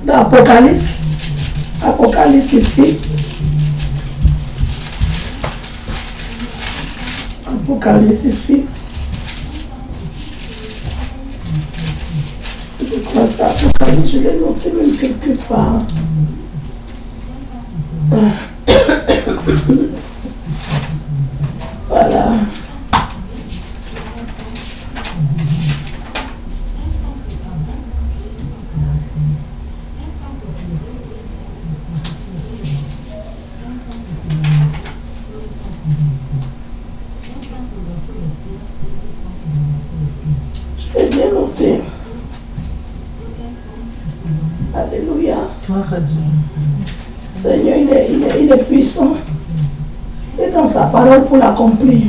dans Apocalypse. Apocalypse ici. Apocalypse ici. Je crois ça, Apocalypse, je l'ai noté même quelque part. Voilà. Je l'ai bien noté. Alléluia. Seigneur, il est puissant. Et dans sa parole pour l'accomplir.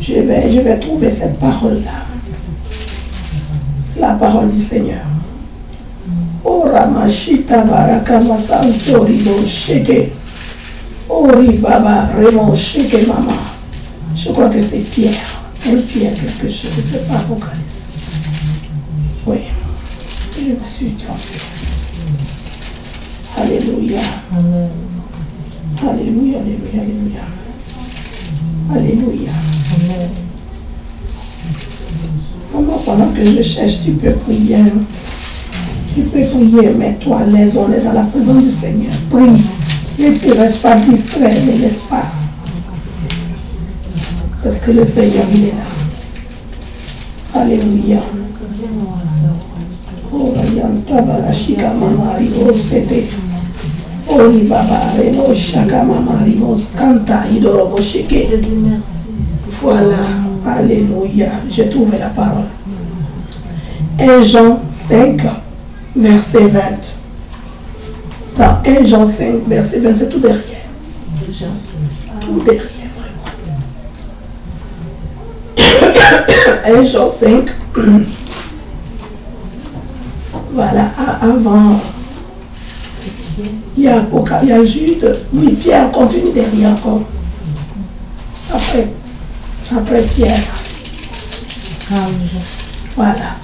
Je vais trouver cette parole-là. C'est la parole du Seigneur. Oh Ramashita Barakama Santori do Sheke. Ori Baba Remo Sheke Mama. Je crois que c'est Pierre. Un Pierre quelque chose. C'est pas Apocalypse. Oui. je me suis trompée. Alléluia. Amen. Alléluia, alléluia, alléluia. Alléluia. Amen. Maman, pendant que je cherche, tu peux prier. Tu peux prier, mets-toi à l'aise, on est dans la présence du Seigneur. Prie. Ne te reste pas distrait, ne laisse pas. Parce que le Seigneur, il est là. Alléluia. Oh, yanta barashika mamari osete. Oli baba reno shaka mamari moskanta idorobo sheke. Je dis merci. Voilà. Alléluia. J'ai trouvé la parole. 1 Jean 5, verset 20. Dans 1 Jean 5, verset 20, c'est tout derrière. Tout derrière, vraiment. 1 Jean 5. Voilà, avant. Il y a Jude. Oui, Pierre continue derrière encore. Après Pierre. Voilà.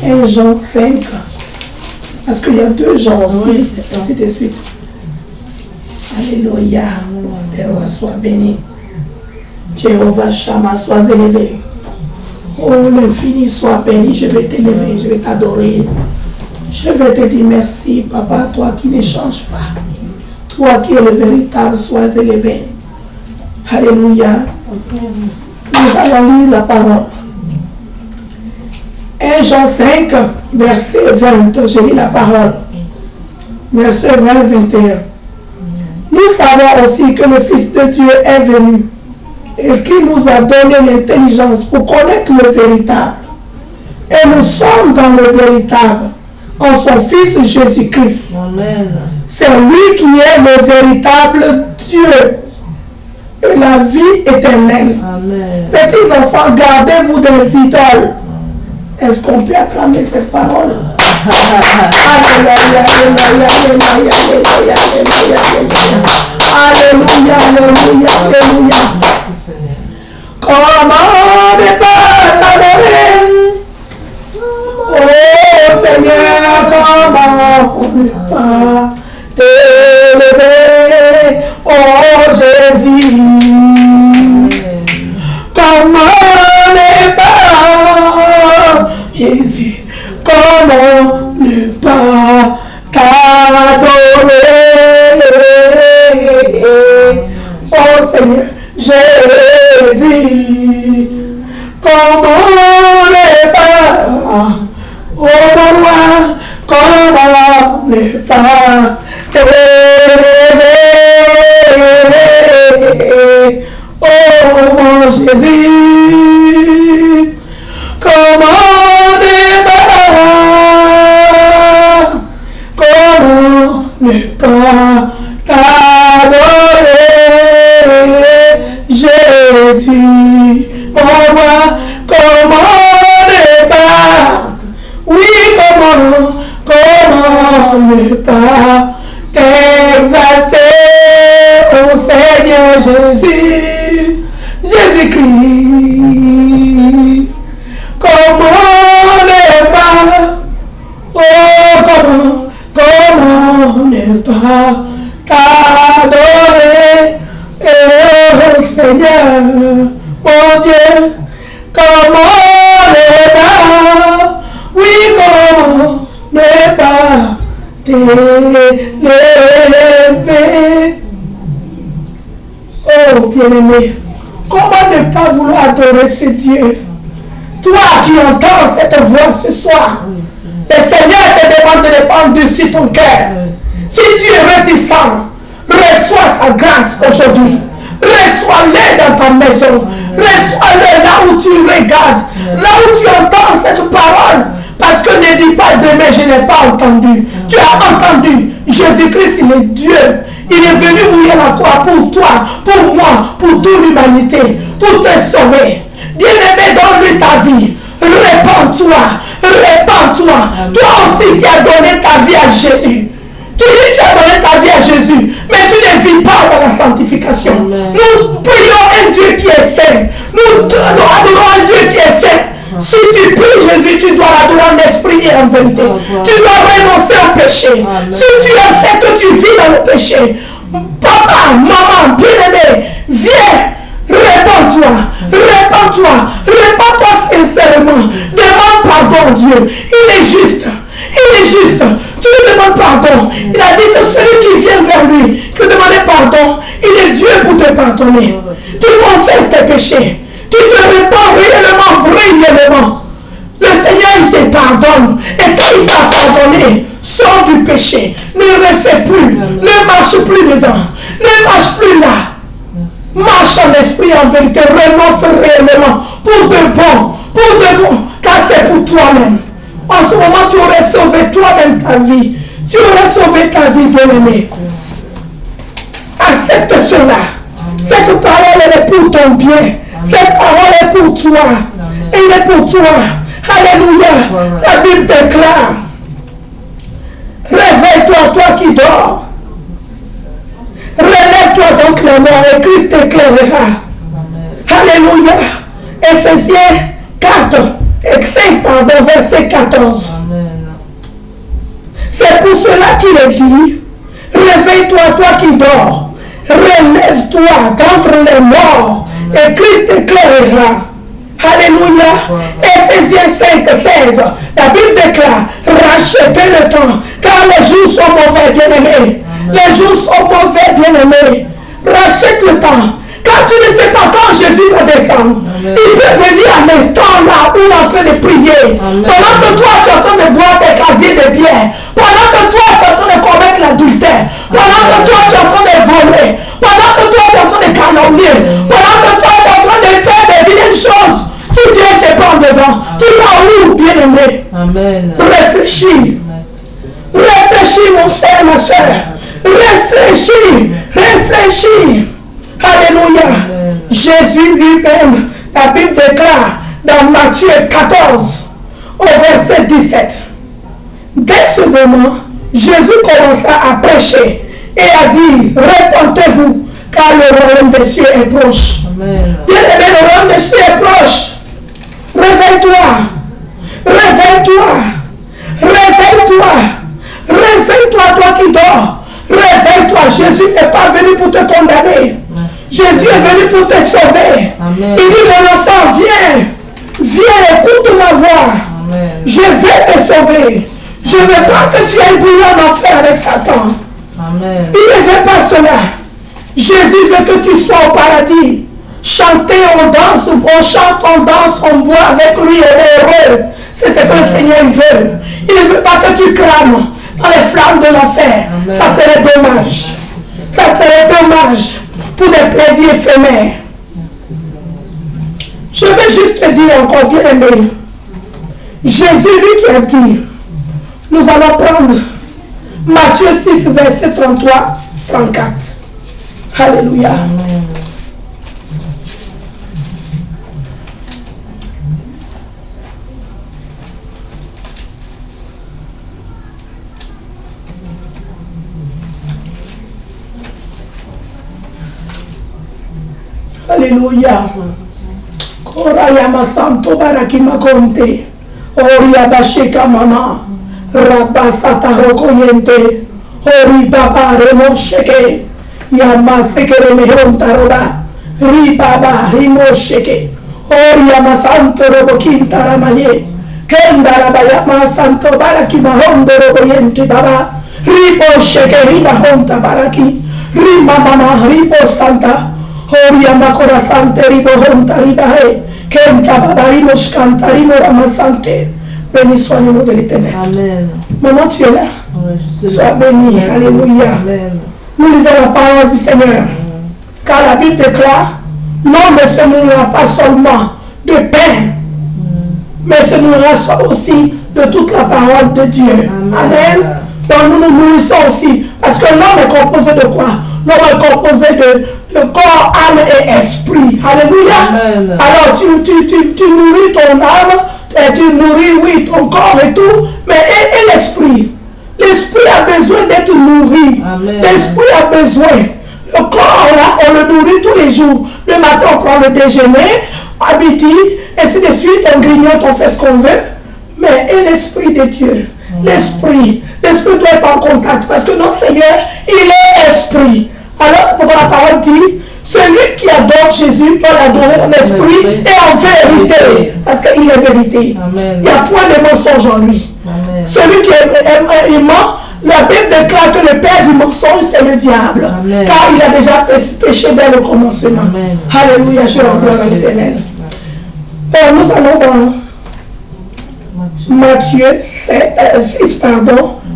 1 Jean 5. Parce qu'il y a 2 Jean aussi. Ainsi de suite. Alléluia. Jéhovah soit béni. Jéhovah Shammah soit élevé. Oh, l'infini soit béni. Je vais t'élever. Je vais t'adorer. Je vais te dire merci, papa, toi qui ne changes pas. Toi qui es le véritable, sois élevé. Alléluia. Nous allons lire la parole. 1 Jean 5, verset 20. Je lis la parole. Verset 20-21. Nous savons aussi que le Fils de Dieu est venu et qui nous a donné l'intelligence pour connaître le véritable. Et nous sommes dans le véritable, en son Fils Jésus-Christ. C'est lui qui est le véritable Dieu et la vie éternelle. Amen. Petits enfants, gardez-vous des idoles. Est-ce qu'on peut acclamer cette parole? Alléluia, alléluia, alléluia, alléluia, alléluia, alléluia, alléluia, alléluia. Comment ne pas t'adorer? Oh Seigneur, comment ne pas t'élever? Oh Jésus, comment ne pas, Jésus, comment ne pas t'adorer? Oh Seigneur, Jésus, comment ne pas, oh mon roi, comment ne pas t'élever? Oh mon Jésus, comment ne pas t'adorer? Jésus, mon roi, comment ne pas, oui, comment ne pas t'exalter, oh Seigneur Jésus, Jésus-Christ. Comment ne pas, oh comment ne pas t'adorer, oh Seigneur, mon Dieu, comment ne pas, oui, comment ne pas t'élever. Oh bien-aimé, comment ne pas vouloir adorer ce Dieu? Toi qui entends cette voix ce soir, le Seigneur te demande de répandre dessus ton cœur. Si tu es réticent, reçois sa grâce aujourd'hui. Reçois-le dans ta maison. Reçois-le là où tu regardes, là où tu entends cette parole. Parce que ne dis pas demain, je n'ai pas entendu. Tu as entendu. Jésus-Christ, il est Dieu. Il est venu mourir la croix pour toi, pour moi, pour toute l'humanité, pour te sauver. Bien-aimé, donne-lui ta vie. Répands-toi. Répands-toi. Toi aussi qui as donné ta vie à Jésus. Tu dis que tu as donné ta vie à Jésus, mais tu ne vis pas dans la sanctification. Nous prions un Dieu qui est saint. Nous adorons un Dieu qui est saint. Si tu pries Jésus, tu dois l'adorer en esprit et en vérité. Tu dois renoncer au péché. Si tu sais que tu vis dans le péché, papa, maman, bien-aimé, viens. Répands-toi, répands-toi, répands-toi sincèrement. Demande pardon, Dieu. Il est juste. Il est juste. Tu lui demandes pardon. Il a dit que celui qui vient vers lui, qui demande pardon, il est Dieu pour te pardonner. Tu confesses tes péchés. Tu te répands réellement, réellement. Le Seigneur, il te pardonne. Et quand il t'a pardonné, sors du péché. Ne refais plus. Ne marche plus dedans. Ne marche plus là. Marche en esprit, en vérité, renonce réellement pour de bon, car c'est pour toi-même. En ce moment, tu aurais sauvé toi-même ta vie. Tu aurais sauvé ta vie, bien-aimé. Accepte cela. Cette parole, elle est pour ton bien. Cette parole est pour toi. Elle est pour toi. Alléluia. La Bible déclare. Réveille-toi, toi qui dors. Relève-toi donc la mort et Christ t'éclairera. Alléluia. Ephésiens 4 et 5, pardon, verset 14. C'est pour cela qu'il est dit, réveille-toi, toi qui dors. Relève-toi d'entre les morts et Christ t'éclairera. Alléluia. Ephésiens 5, 16. La Bible déclare, rachetez le temps, car les jours sont mauvais, bien-aimés. Les jours sont mauvais, bien-aimés. Rachète le temps. Quand tu ne sais pas quand Jésus va descendre, il peut venir à l'instant là où il est en train de prier. Pendant que toi tu es en train de boire tes casiers de bière. Pendant que toi tu es en train de commettre l'adultère. Pendant que toi tu es en train de voler. Pendant que toi tu es en train de calomnier. Pendant que toi tu es en train de faire des vilaines choses. Si Dieu te parle dedans, tu vas où, bien-aimé? Réfléchis. Réfléchis, mon frère, ma soeur. Réfléchis. Réfléchis. Alléluia. Jésus lui-même, la Bible déclare dans Matthieu 14, au verset 17. Dès ce moment, Jésus commença à prêcher et a dit, répentez-vous, car le royaume des cieux est proche. Bien-aimé, le royaume des cieux est proche. Réveille-toi. Réveille-toi. Réveille-toi. Réveille-toi, toi qui dors. Réveille-toi. Jésus n'est pas venu pour te condamner. Jésus est venu pour te sauver. Amen. Il dit, mon enfant, viens. Viens, écoute ma voix. Amen. Je vais te sauver. Je ne veux pas que tu ailles brûler en enfer avec Satan. Amen. Il ne veut pas cela. Jésus veut que tu sois au paradis. Chanter, on danse, on chante, on danse, on boit avec lui, on est heureux. C'est ce que le Seigneur veut. Il ne veut pas que tu crames dans les flammes de l'enfer. Ça serait dommage. Ça serait dommage pour des plaisirs éphémères. Je vais juste te dire encore, bien aimé. Jésus, lui qui a dit, nous allons prendre Matthieu 6, verset 33, 34. Alléluia. Alléluia. Korayama santo barakima konte. Oria bashika mama. Rabasata rokoyente. Ori baba remo sheke. Yama sekere mehonta roba. Ri baba rimo sheke. Oria santo robo kinta ramaye. Kenda rabayama santo barakima hondo rokoyente baba. Ribo sheke riba honta baraki. Rima mama ribo santa. Oriama corazante ribo honta ribahe. Kenta babarimos cantarimo ramasante. Béni soit le nom de l'Éternel. Amen. Maman, tu es là. Oui, sois béni. Alléluia. Amen. Nous lisons la parole du Seigneur. Car la Bible déclare, l'homme ne se nourrira pas seulement de pain, mais se nourrira aussi de toute la parole de Dieu. Amen. Donc nous nous nourrissons aussi. Parce que l'homme est composé de quoi? L'homme est composé de corps, âme et esprit. Alléluia. Amen. Alors tu nourris ton âme, et tu nourris, oui, ton corps et tout, mais et l'esprit. L'esprit a besoin d'être nourri. L'esprit a besoin. Le corps, là, on le nourrit tous les jours. Le matin, on prend le déjeuner. habite, ainsi de suite, on grignote, on fait ce qu'on veut. Mais et l'Esprit de Dieu, l'Esprit doit être en contact. Parce que notre Seigneur, il est Esprit. Alors c'est pourquoi la parole dit, celui qui adore Jésus doit l'adorer en esprit et en vérité. Parce qu'il est vérité. Amen. Il n'y a point de mensonge en lui. Amen. Celui qui ment, la Bible déclare que le père du mensonge, c'est le diable. Amen. Car il a déjà péché dès le commencement. Amen. Alléluia, je rends gloire à l'Éternel. Alors nous allons dans Matthieu 6,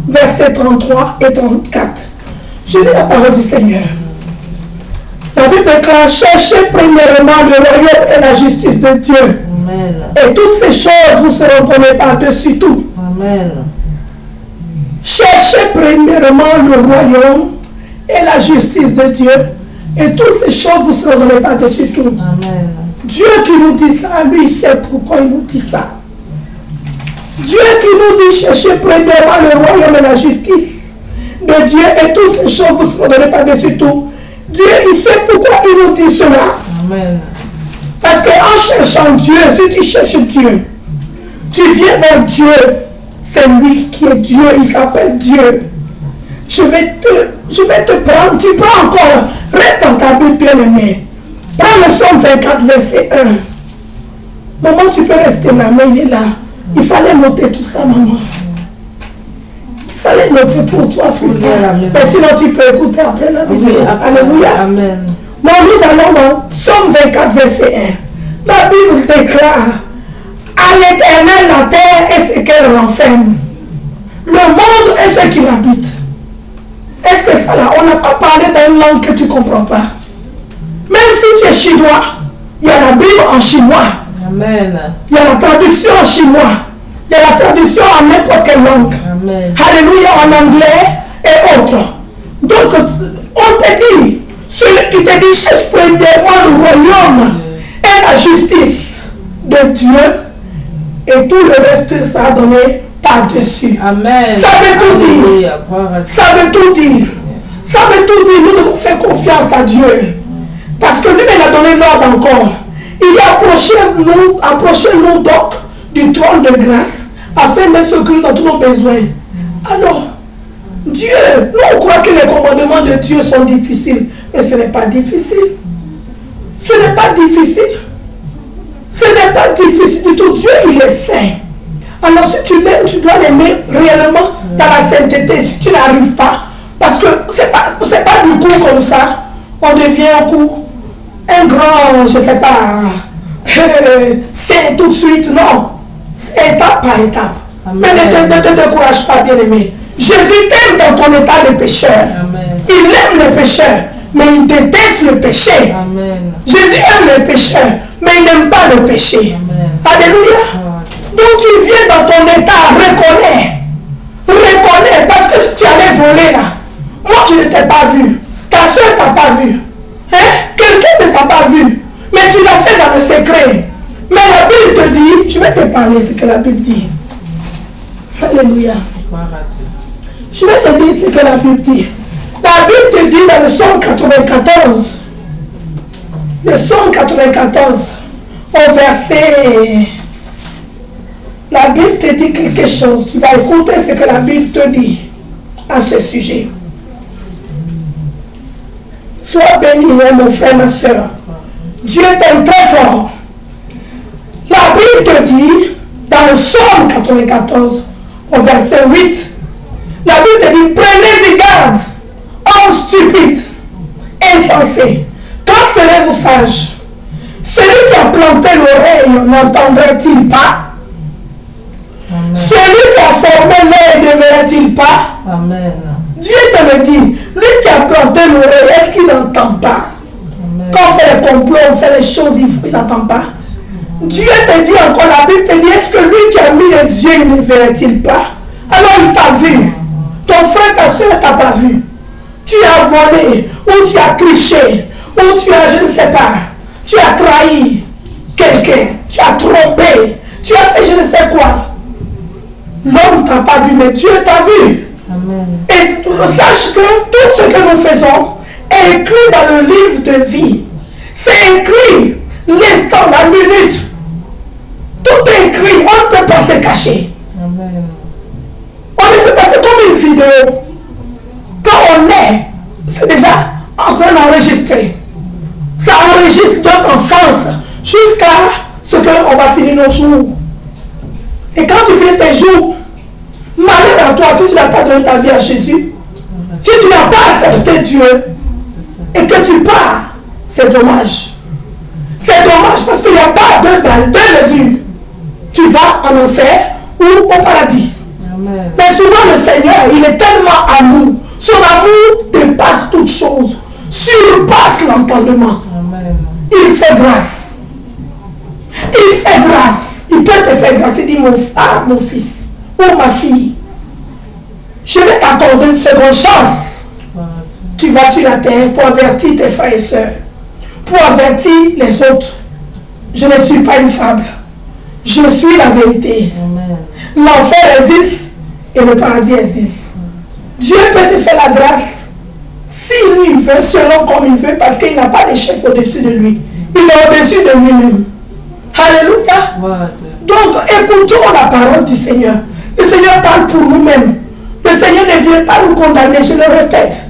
versets 33 et 34. Je lis la parole du Seigneur. La Bible déclare, cherchez premièrement le royaume et la justice de Dieu. Amen. Et toutes ces choses vous seront données par-dessus tout. Amen. Cherchez premièrement le royaume et la justice de Dieu. Et toutes ces choses vous seront données par-dessus tout. Amen. Dieu qui nous dit ça, lui il sait pourquoi il nous dit ça. Dieu qui nous dit, cherchez premièrement le royaume et la justice de Dieu. Et toutes ces choses vous seront données par-dessus tout. Dieu, il sait pourquoi il nous dit cela. Amen. Parce qu'en cherchant Dieu, si tu cherches Dieu, tu viens vers Dieu. C'est lui qui est Dieu, il s'appelle Dieu. Je vais te prendre, tu prends encore, reste dans ta Bible bien-aimée. Prends le Psaume 24, verset 1. Maman, tu peux rester là, mais il est là. Il fallait noter tout ça, maman. Il fallait noter pour toi plus tard. Mais sinon, tu peux écouter après la vidéo. Oui, Alléluia. Amen. Donc, nous allons dans Psaume 24, verset 1. La Bible déclare, à l'Éternel la terre et ce qu'elle renferme, le monde et ce qui l'habite. Est-ce que ça là, on n'a pas parlé d'une langue que tu ne comprends pas? Même si tu es chinois, il y a la Bible en chinois. Amen. Il y a la traduction en chinois. Il y a la traduction en n'importe quelle langue. Amen. Alléluia, en anglais et autres. Donc, on te dit, celui qui te dit, cherche premièrement le royaume et la justice de Dieu, et tout le reste sera donné par-dessus. Amen. Ça veut tout dire. Alléluia. Gloire à Dieu. Ça veut tout dire. Ça veut tout dire. Nous devons faire confiance à Dieu. Parce que lui, il a donné l'ordre encore. Il dit approchez-nous donc du trône de grâce afin d'être secourus dans tous nos besoins. Alors, Dieu, nous on croit que les commandements de Dieu sont difficiles, mais ce n'est pas difficile. Ce n'est pas difficile. Ce n'est pas difficile du tout. Dieu, il est saint. Alors si tu l'aimes, tu dois l'aimer réellement dans la sainteté. Si tu n'arrives pas, parce que c'est pas du coup comme ça, on devient un grand, je ne sais pas, saint tout de suite. Non, c'est étape par étape. Amen. Mais ne te décourage pas, bien-aimé. Jésus t'aime dans ton état de pécheur. Amen. Il aime le pécheur, mais il déteste le péché. Amen. Jésus aime le pécheur, mais il n'aime pas le péché. Amen. Alléluia. Donc tu viens dans ton état, reconnais, parce que si tu allais voler là, moi je ne t'ai pas vu, ta soeur ne t'a pas vu, hein? Quelqu'un ne t'a pas vu, mais tu l'as fait dans le secret. Mais la Bible te dit, je vais te parler ce que la Bible dit. Alléluia. Gloire à Dieu. Je vais te dire ce que la Bible dit. La Bible te dit dans le Psaume 94, le Psaume 94, au verset... La Bible te dit quelque chose. Tu vas écouter ce que la Bible te dit à ce sujet. Sois béni, mon frère, ma soeur. Dieu t'aime très fort. La Bible te dit, dans le Psaume 94, au verset 8, la Bible te dit, prenez-y garde, homme stupide, insensé. Quand serez-vous sage? Celui qui a planté l'oreille n'entendrait-il pas? Amen. Celui qui a formé l'œil ne verrait-il pas? Amen. Dieu te le dit. Lui qui a planté l'oreille, est-ce qu'il n'entend pas? Amen. Quand on fait les complots, on fait les choses, il n'entend pas. Dieu te dit encore, la Bible te dit, est-ce que lui qui a mis les yeux, il ne verrait-il pas? Alors il t'a vu. Ton frère, ta soeur ne t'a pas vu. Tu as volé, ou tu as triché, ou tu as, je ne sais pas, tu as trahi quelqu'un, tu as trompé, tu as fait je ne sais quoi. L'homme ne t'a pas vu, mais Dieu t'a vu. Amen. Et sache que tout ce que nous faisons est écrit dans le livre de vie. C'est écrit l'instant, la minute. Tout est écrit, on ne peut pas se cacher. Amen. On ne peut pas, c'est comme une vidéo. Quand on est, c'est déjà en train d'enregistrer. Ça enregistre notre enfance jusqu'à ce qu'on va finir nos jours. Et quand tu finis tes jours, malheur à toi si tu n'as pas donné ta vie à Jésus. Si tu n'as pas accepté Dieu et que tu pars, c'est dommage. C'est dommage parce qu'il n'y a pas deux mesures. Tu vas en enfer ou au paradis. Amen. Mais souvent le Seigneur, il est tellement amour. Son amour dépasse toute chose, surpasse l'entendement. Amen. Il fait grâce. Il fait grâce. Il peut te faire grâce. Il dit, mon fils ou ma fille, je vais t'accorder une seconde chance. Tu vas sur la terre pour avertir tes frères et sœurs, pour avertir les autres. Je ne suis pas une fable. Je suis la vérité. L'enfer existe et le paradis existe. Dieu peut te faire la grâce si lui il veut, selon comme il veut, parce qu'il n'a pas de chef au-dessus de lui. Il est au-dessus de lui-même. Alléluia. Donc, écoutons la parole du Seigneur. Le Seigneur parle pour nous-mêmes. Le Seigneur ne vient pas nous condamner, je le répète.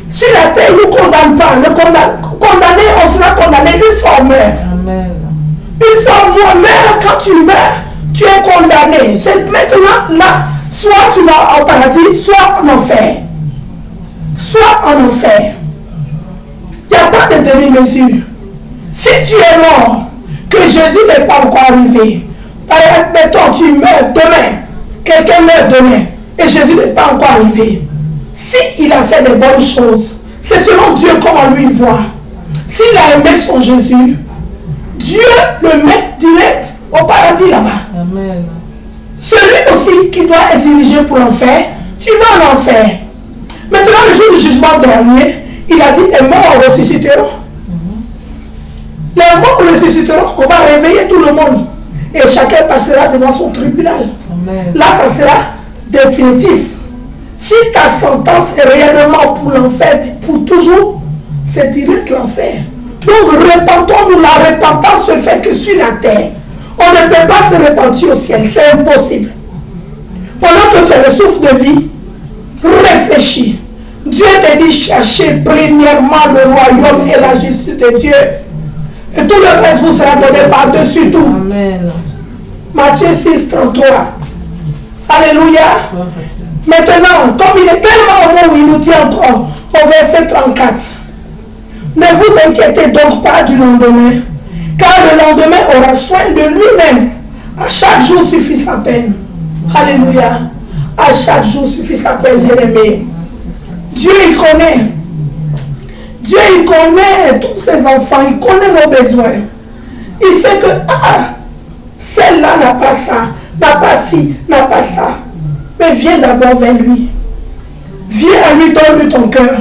Sur la terre, il ne nous condamne pas. Condamné, on sera condamné une fois meurt. Une fois mort, quand tu meurs, tu es condamné. C'est maintenant là, soit tu vas au paradis, soit en enfer. Soit en enfer. Il n'y a pas de demi-mesure. Si tu es mort, que Jésus n'est pas encore arrivé, par exemple, mettons, tu meurs demain, quelqu'un meurt demain, et Jésus n'est pas encore arrivé. S'il a fait des bonnes choses, c'est selon Dieu comment lui voit. S'il a aimé son Jésus, Dieu le met direct au paradis là-bas. Celui aussi qui doit être dirigé pour l'enfer, tu vas en enfer. Maintenant, le jour du jugement dernier, il a dit, les morts ressusciteront. Les morts ressusciteront, on va réveiller tout le monde. Et chacun passera devant son tribunal. Amen. Là, ça sera définitif. Si ta sentence est réellement pour l'enfer, pour toujours, c'est direct l'enfer. Donc, repentons-nous. La repentance se fait que sur la terre. On ne peut pas se repentir au ciel. C'est impossible. Pendant que tu as le souffle de vie, réfléchis. Dieu te dit cherchez premièrement le royaume et la justice de Dieu. Et tout le reste vous sera donné par-dessus tout. Amen. Matthieu 6, 33. Alléluia. Maintenant, comme il est tellement bon, il nous dit encore au verset 34. Ne vous inquiétez donc pas du lendemain, car le lendemain aura soin de lui-même. À chaque jour suffit sa peine. Alléluia. À chaque jour suffit sa peine, bien-aimé. Dieu, il connaît. Dieu, il connaît tous ses enfants, il connaît nos besoins. Il sait que, celle-là n'a pas ça, n'a pas ci, n'a pas ça. Mais viens d'abord vers lui. Viens à lui, donne-lui ton cœur.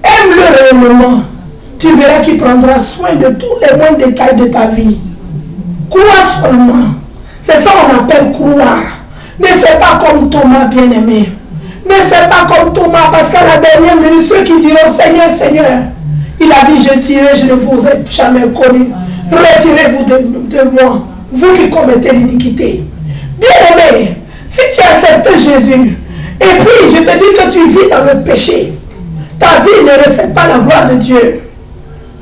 Aime-le réellement. Tu verras qu'il prendra soin de tous les moindres détails de ta vie. Crois seulement. C'est ça qu'on appelle croire. Ne fais pas comme Thomas, bien-aimé. Ne fais pas comme Thomas, parce qu'à la dernière minute, ceux qui diront Seigneur, Seigneur, il a dit, je ne vous ai jamais connu. Retirez-vous de moi, vous qui commettez l'iniquité. Bien-aimé, si tu acceptes Jésus, et puis je te dis que tu vis dans le péché, ta vie ne reflète pas la gloire de Dieu.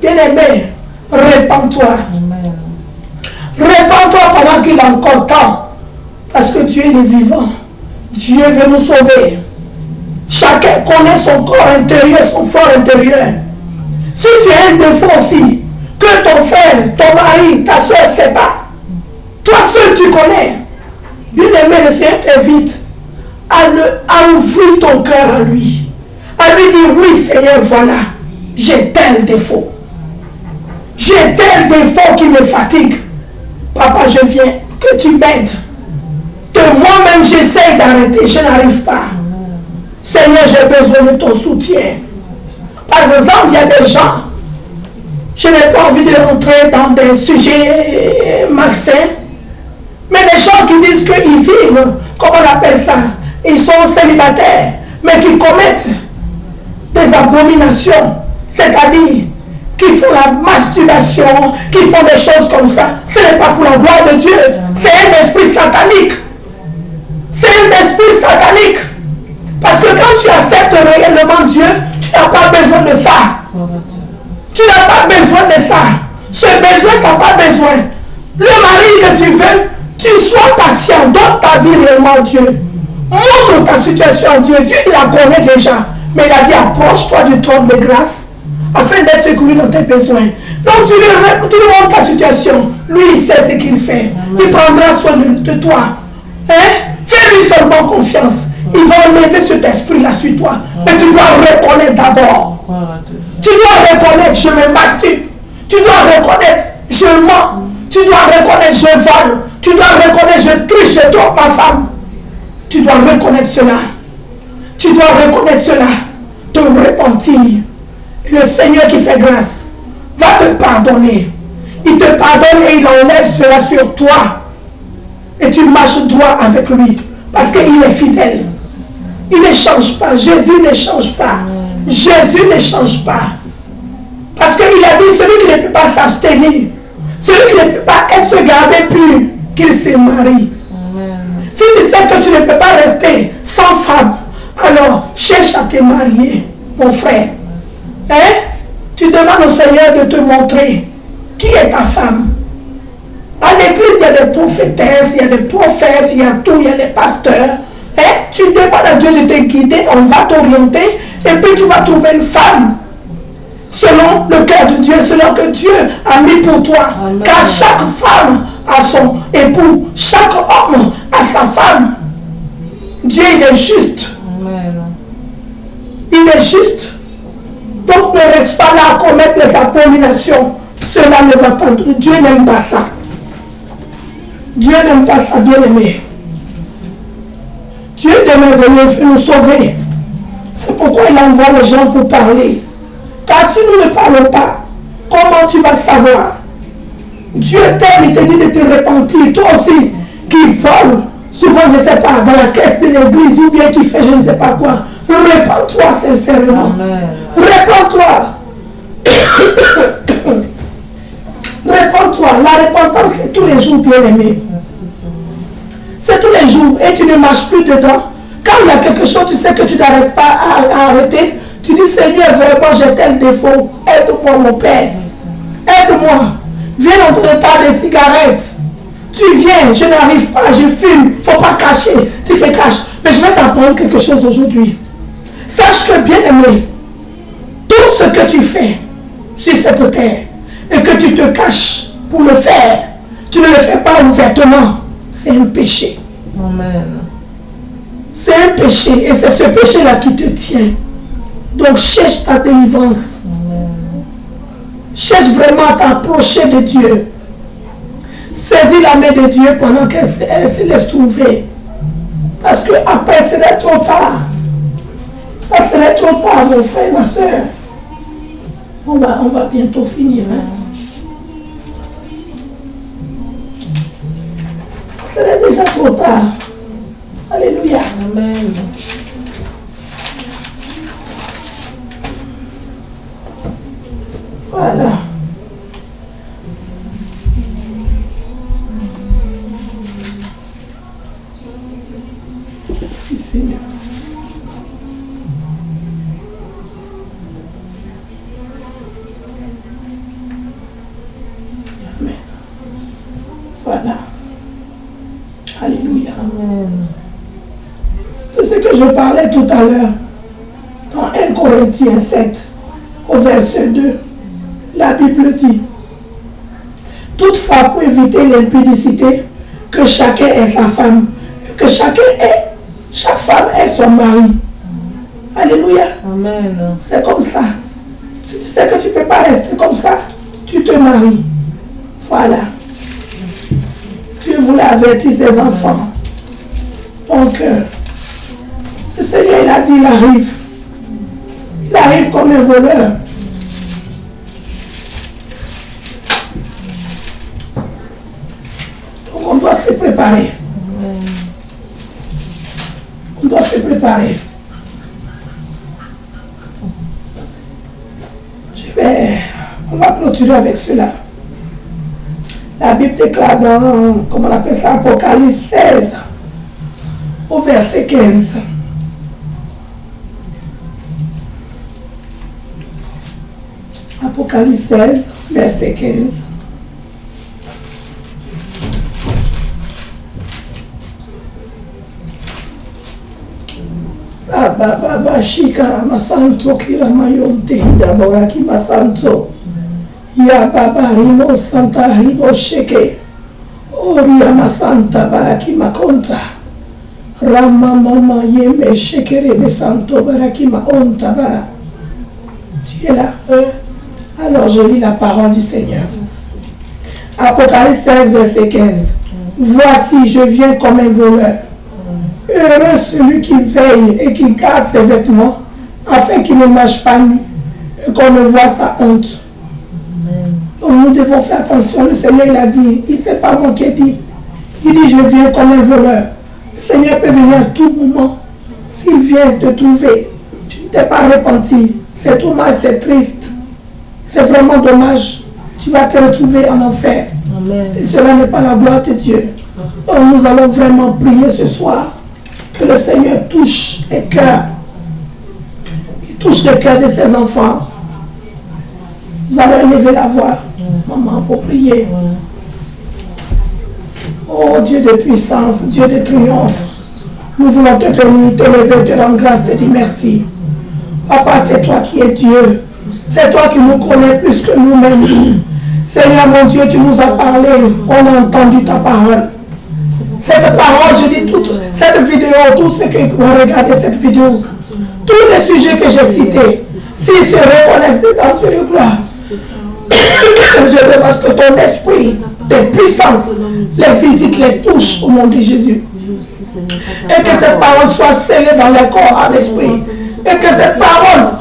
Bien-aimé, répands-toi. Répands-toi pendant qu'il a encore temps, parce que Dieu est vivant. Dieu veut nous sauver. Chacun connaît son corps intérieur, son fort intérieur. Si tu as un défaut aussi, que ton frère, ton mari, ta soeur ne sait pas, toi seul tu connais. Bien-aimé, le Seigneur t'invite à ouvrir ton cœur à lui. À lui dire, oui Seigneur, voilà, j'ai tel défaut. J'ai tel défaut qui me fatigue. Papa, je viens, que tu m'aides. De moi-même, j'essaie d'arrêter, je n'arrive pas. Seigneur, j'ai besoin de ton soutien. Par exemple, il y a des gens, je n'ai pas envie de rentrer dans des sujets malsains, mais des gens qui disent qu'ils vivent, comment on appelle ça, ils sont célibataires, mais qui commettent des abominations, c'est-à-dire, qui font la masturbation, qui font des choses comme ça, ce n'est pas pour la gloire de Dieu. C'est un esprit satanique. C'est un esprit satanique. Parce que quand tu acceptes réellement Dieu, tu n'as pas besoin de ça. Tu n'as pas besoin de ça. Ce besoin, tu n'as pas besoin. Le mari que tu veux, tu sois patient. Donne ta vie réellement à Dieu. Montre ta situation à Dieu. Dieu, il la connaît déjà. Mais il a dit, approche-toi du trône de grâce afin d'être secouru dans tes besoins. Donc tu lui montres ta situation. Lui, il sait ce qu'il fait. Il prendra soin de toi. Hein? Fais-lui seulement confiance. Il va enlever cet esprit-là sur toi. Mais tu dois reconnaître d'abord. Tu dois reconnaître, je me masturbe. Tu dois reconnaître, je mens. Tu dois reconnaître, je vole. Tu dois reconnaître, je triche, je trompe ma femme. Tu dois reconnaître cela. Tu dois reconnaître cela. Te repentir. Et le Seigneur qui fait grâce va te pardonner. Il te pardonne et il enlève cela sur toi. Et tu marches droit avec lui. Parce qu'il est fidèle. Il ne change pas. Jésus ne change pas. Jésus ne change pas. Parce qu'il a dit, celui qui ne peut pas s'abstenir, celui qui ne peut pas être se garder pur, qu'il se marie. Si tu sais que tu ne peux pas rester sans femme, alors cherche à te marier, mon frère. Hein? Tu demandes au Seigneur de te montrer qui est ta femme. À l'église, il y a des prophétesses, il y a des prophètes, il y a tout, il y a les pasteurs. Hein? Tu demandes à Dieu de te guider, on va t'orienter, et puis tu vas trouver une femme selon le cœur de Dieu, selon que Dieu a mis pour toi. Amen. Car chaque femme a son époux, chaque homme a sa femme. Dieu, il est juste. Amen. Il est juste. Donc ne reste pas là à commettre les abominations. Cela ne va pas. Dieu n'aime pas ça. Dieu n'aime pas ça, bien aimé. Dieu est merveilleux, veut nous sauver. C'est pourquoi il envoie les gens pour parler. Car si nous ne parlons pas, comment tu vas savoir? Dieu t'aime, il te dit de te repentir. Toi aussi, qui vole, souvent, je ne sais pas, dans la caisse de l'église, ou bien qui fait je ne sais pas quoi. Répands-toi sincèrement. Répands-toi. Répands-toi. La repentance, c'est tous les jours, bien aimé. C'est tous les jours. Et tu ne marches plus dedans. Quand il y a quelque chose, tu sais que tu n'arrêtes pas à arrêter. Tu dis, Seigneur, vraiment, j'ai tel défaut. Aide-moi, mon Père. Aide-moi. Viens dans ton tas de cigarettes. Tu viens, je n'arrive pas, je fume. Il ne faut pas cacher. Tu te caches. Mais je vais t'apprendre quelque chose aujourd'hui. Sache que, bien aimé, tout ce que tu fais sur cette terre et que tu te caches pour le faire, tu ne le fais pas ouvertement. C'est un péché. Amen. C'est un péché et c'est ce péché-là qui te tient. Donc cherche ta délivrance. Amen. Cherche vraiment à t'approcher de Dieu. Saisis la main de Dieu pendant qu'elle se laisse trouver. Parce que après, ce serait trop tard. Ça serait trop tard, mon frère, ma soeur. On va bientôt finir. Hein? Ça serait déjà trop tard. Alléluia. Amen. Voilà. Merci Seigneur. Amen. Voilà. Alléluia. Amen. C'est ce que je parlais tout à l'heure. Dans 1 Corinthiens 7, au verset 2. La Bible dit, toutefois pour éviter l'impudicité, que chacun ait sa femme, que chaque femme ait son mari. Alléluia. Amen. C'est comme ça. Si tu sais que tu ne peux pas rester comme ça, tu te maries. Voilà. Dieu voulait avertir ses enfants. Donc, le Seigneur, il a dit, il arrive. Il arrive comme un voleur. On doit se préparer. On doit se préparer. On va clôturer avec cela. La Bible déclare dans, comment on appelle ça, Apocalypse 16, au verset 15. Apocalypse 16, verset 15. Baba Shikara Santo Kiramayonte Hidaboraki Masanto Ya Baba Rimo Santa Ribo Sheke Oria Masanta Baraki Makonta Rama Mama Yeme Shekere Me Santo Baraki Maonta Bara. Tu es là? Alors je lis la parole du Seigneur. Apocalypse 16 verset 15. Voici je viens comme un voleur. Heureux celui qui veille et qui garde ses vêtements, afin qu'il ne marche pas nu et qu'on ne voit sa honte. Donc nous devons faire attention. Le Seigneur il a dit, il ne sait pas moi qui ai dit. Il dit je viens comme un voleur. Le Seigneur peut venir à tout moment. S'il vient te trouver, tu ne t'es pas repenti. C'est dommage, c'est triste. C'est vraiment dommage. Tu vas te retrouver en enfer. Amen. Et cela n'est pas la gloire de Dieu. Donc nous allons vraiment prier ce soir. Que le Seigneur touche les cœurs. Il touche le cœur de ses enfants. Nous allons élever la voix, maman, pour prier. Oh Dieu de puissance, Dieu de triomphe. Nous voulons te bénir, t'élever, te rendre grâce, te dire merci. Papa, c'est toi qui es Dieu. C'est toi qui nous connais plus que nous-mêmes. Seigneur mon Dieu, tu nous as parlé. On a entendu ta parole. Cette parole, je dis toute cette vidéo, tous ceux qui ont regardé cette vidéo, tous les sujets que j'ai cités, s'ils se reconnaissent dedans, Dieu de gloire, je demande que ton esprit de puissance les visite, les touche au nom de Jésus. Et que cette parole soit scellée dans le corps, à l'esprit. Et que cette parole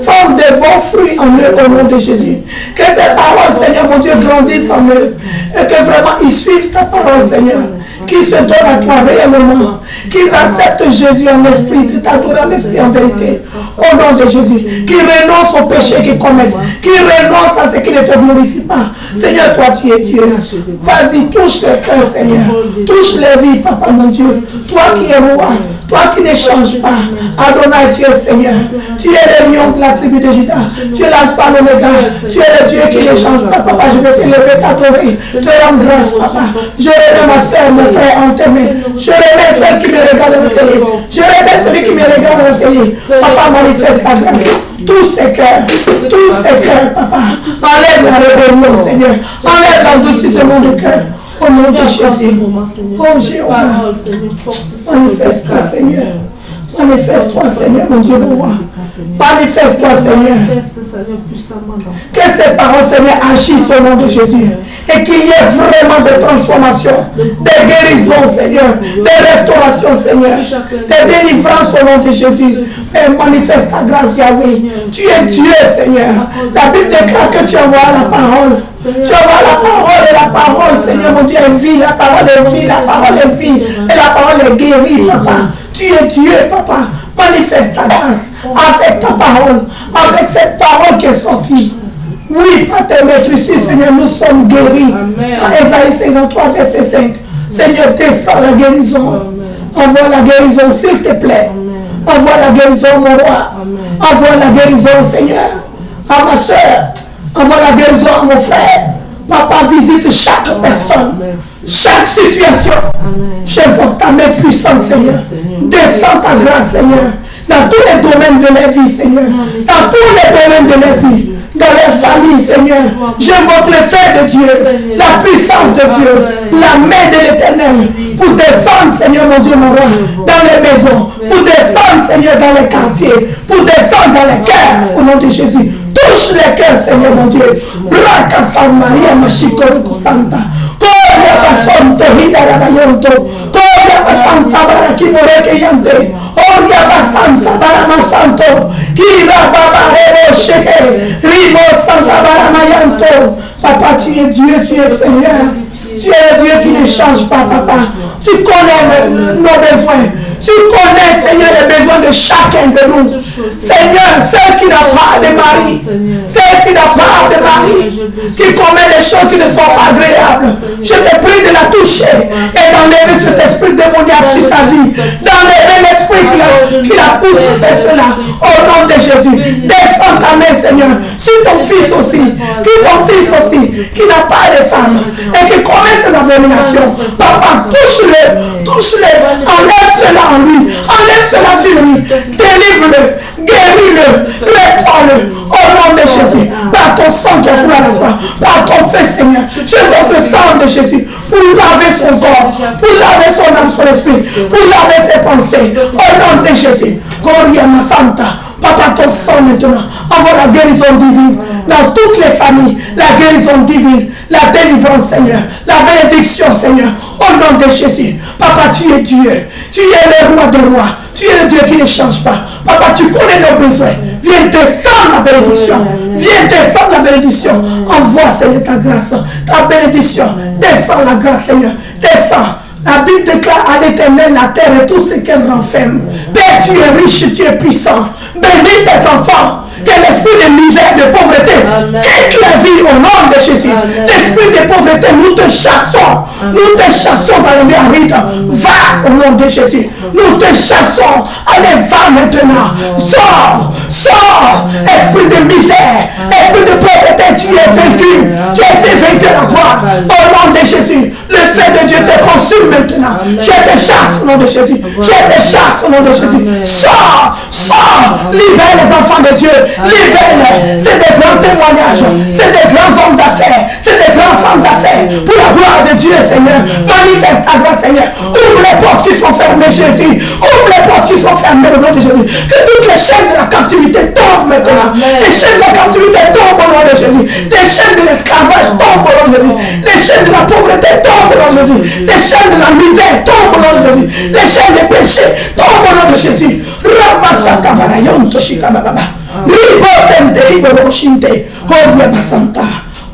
forme de bons fruits en eux au nom de Jésus. Que ces paroles, Seigneur mon Dieu, grandissent en eux. Et que vraiment ils suivent ta parole, Seigneur. Qu'ils se donnent à toi réellement. Qu'ils acceptent Jésus en esprit, de t'adorer en esprit en vérité. Au nom de Jésus. Qu'ils renoncent au péché qu'ils commettent. Qu'ils renoncent à ce qui ne te glorifie pas. Seigneur, toi tu es Dieu. Vas-y, touche le cœur, Seigneur. Touche les vies, Papa mon Dieu. Toi qui es roi. Toi qui ne changes pas. Adonai, tu es Seigneur. Tu es le lion de la tribu de Juda. Tu es l'alpha, l'oméga. Tu es le Dieu qui ne change pas, Papa. Je vais t'élever, t'adorer, te rendre grâce, Papa. Je remets ma soeur, mon frère en tes mains. Je remets celle qui me regarde à la télé. Je remets celui qui me regarde à la télé. Papa, manifeste ta grâce. Tous ces cœurs, Papa. Enlève la rébellion, Seigneur. Enlève l'endurcissement du cœur. Au nom de Jésus. Oh Jéhovah. Manifeste-toi, Seigneur. Manifeste-toi, Seigneur, mon Dieu, mon roi. Manifeste-toi, Seigneur. Que ces paroles, Seigneur, agissent au nom de Jésus. Et qu'il y ait vraiment des transformations, des guérisons, Seigneur, des restaurations, Seigneur, des délivrances au nom de Jésus. Et manifeste ta grâce, Yahweh. Tu es Dieu, Seigneur. La Bible déclare que tu envoies la parole. Tu envoies la parole et la parole, Seigneur, mon Dieu, est vie. La parole est vie, la parole est vie. Et la parole est guérie, Papa. Tu es Dieu, Papa. Manifeste ta grâce avec ta parole, avec cette parole qui est sortie. Oui, Pater Maître, ici, Seigneur, nous sommes guéris. Dans Ésaïe 53, verset 5. Seigneur, descends la guérison. Envoie la guérison, s'il te plaît. Envoie la guérison, mon roi. Envoie la guérison, Seigneur, à ma soeur. Envoie la guérison à mon frère. Papa, visite chaque personne, chaque situation. J'invoque ta main puissante, Seigneur. Descends ta grâce, Seigneur, dans tous les domaines de la vie, Seigneur. Dans tous les domaines de la vie. Dans les familles, Seigneur. J'invoque le feu de Dieu, la puissance de Dieu, la main de l'Éternel, pour descendre, Seigneur, mon Dieu, mon roi, dans les maisons, pour descendre, Seigneur, dans les quartiers, pour descendre dans les cœurs, au nom de Jésus. Touche les cœurs, Seigneur, mon Dieu. Raka San Maria Machikoro Santa. Koya Basonto Hida Rabayonto. Koya Basanta Barakimoreke Yante. Oria Basanta Baramasanto. Kira Babarebo Sheke. Rimo Santa Baramayanto. Papa, tu es Dieu, tu es Seigneur. Tu es le Dieu qui ne change pas, Papa. Tu connais nos besoins. Tu connais, Seigneur, les besoins de chacun de nous. Seigneur, celle qui n'a pas de mari, celle qui n'a pas de mari, qui commet des choses qui ne sont pas agréables, je te prie de la toucher et d'enlever cet esprit démoniaque sur sa vie, d'enlever l'esprit qui la pousse à faire cela. Au nom de Jésus, descends ta main, Seigneur, sur ton fils aussi, qui n'a pas de femme et qui commet ces abominations. Papa, touche-le, enlève cela en lui, enlève cela sur lui, délivre-le, guéris-le, restaure-le, au nom de Jésus, par ton sang qui a coulé à la croix, par ton feu, Seigneur, je veux le sang de Jésus pour laver son corps, pour laver son âme, son esprit, pour laver ses pensées, au nom de Jésus. Gloria ma Santa. Papa, ton sang maintenant, envoie la guérison divine dans toutes les familles, la guérison divine, la délivrance, Seigneur, la bénédiction, Seigneur, au nom de Jésus. Papa, tu es Dieu, tu es le roi des rois, tu es le Dieu qui ne change pas. Papa, tu connais nos besoins. Viens descendre la bénédiction, viens descendre la bénédiction. Envoie, Seigneur, ta grâce, ta bénédiction. Descends la grâce, Seigneur, descends. La Bible déclare à l'Éternel la terre et tout ce qu'elle renferme. Père, tu es riche, tu es puissant. Bénis tes enfants. Que l'esprit de misère, de pauvreté, quitte la vie au nom de Jésus. L'esprit de pauvreté, nous te chassons. Nous te chassons dans le mérite. Va au nom de Jésus. Nous te chassons. Allez, va maintenant. Sors, sors. Esprit de misère, esprit de pauvreté, tu es vaincu. Tu as été vaincu à la croix. Au nom de Jésus. Le feu de Dieu te consume maintenant. Je te chasse au nom de Jésus. Je te chasse au nom de Jésus. Sors, sors. Libère les enfants de Dieu. Libère-les. C'est des grands témoignages. C'est des grands hommes d'affaires. C'est des grandes femmes d'affaires. Pour la gloire de Dieu, Seigneur. Manifeste ta grâce, Seigneur. Ouvre les portes qui sont fermées, Jésus. Ouvre les portes qui sont fermées au nom de Jésus. Que toutes les chaînes de la captivité tombent maintenant. Les chaînes de la captivité tombent au nom de Jésus. Les chaînes de l'esclavage tombent au nom de Jésus. Les chaînes de la pauvreté tombent au nom de Jésus. Les chaînes de la misère tombent au nom de Jésus. Les chaînes des péchés tombent au nom de Jésus. Ramasaka barayon toshika baba. Ribo sente ribo roshinte. Oh Santa.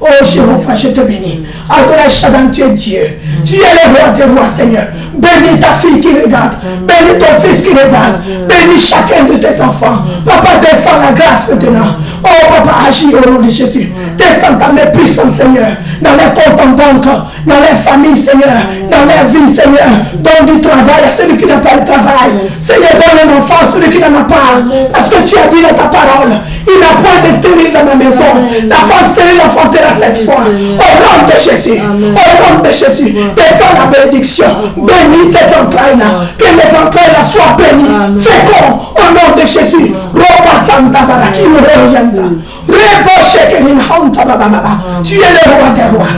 Oh Jéhovah, je te bénis. Adonai Shaddai, tu es Dieu. Tu es le roi des rois, Seigneur. Bénis ta fille qui regarde. Bénis ton fils qui regarde. Bénis chacun de tes enfants. Papa, descends la grâce maintenant. Oh Papa, agis au nom de Jésus. Descends ta main puissante, Seigneur. Dans les comptes en banque, dans les familles, Seigneur. Dans les vies, Seigneur. Donne du travail à celui qui n'a pas de travail. Seigneur, donne un enfant à celui qui n'en a pas. Parce que tu as dit dans ta parole, il n'a point de stérile dans ma maison. La femme stérile enfantera cette fois. Au nom de Jésus. Au nom de Jésus. Descends la bénédiction. Bénis tes entrailles-là. Que les entrailles-là soient bénies. Fécond. Au nom de Jésus. Tu es le roi des rois.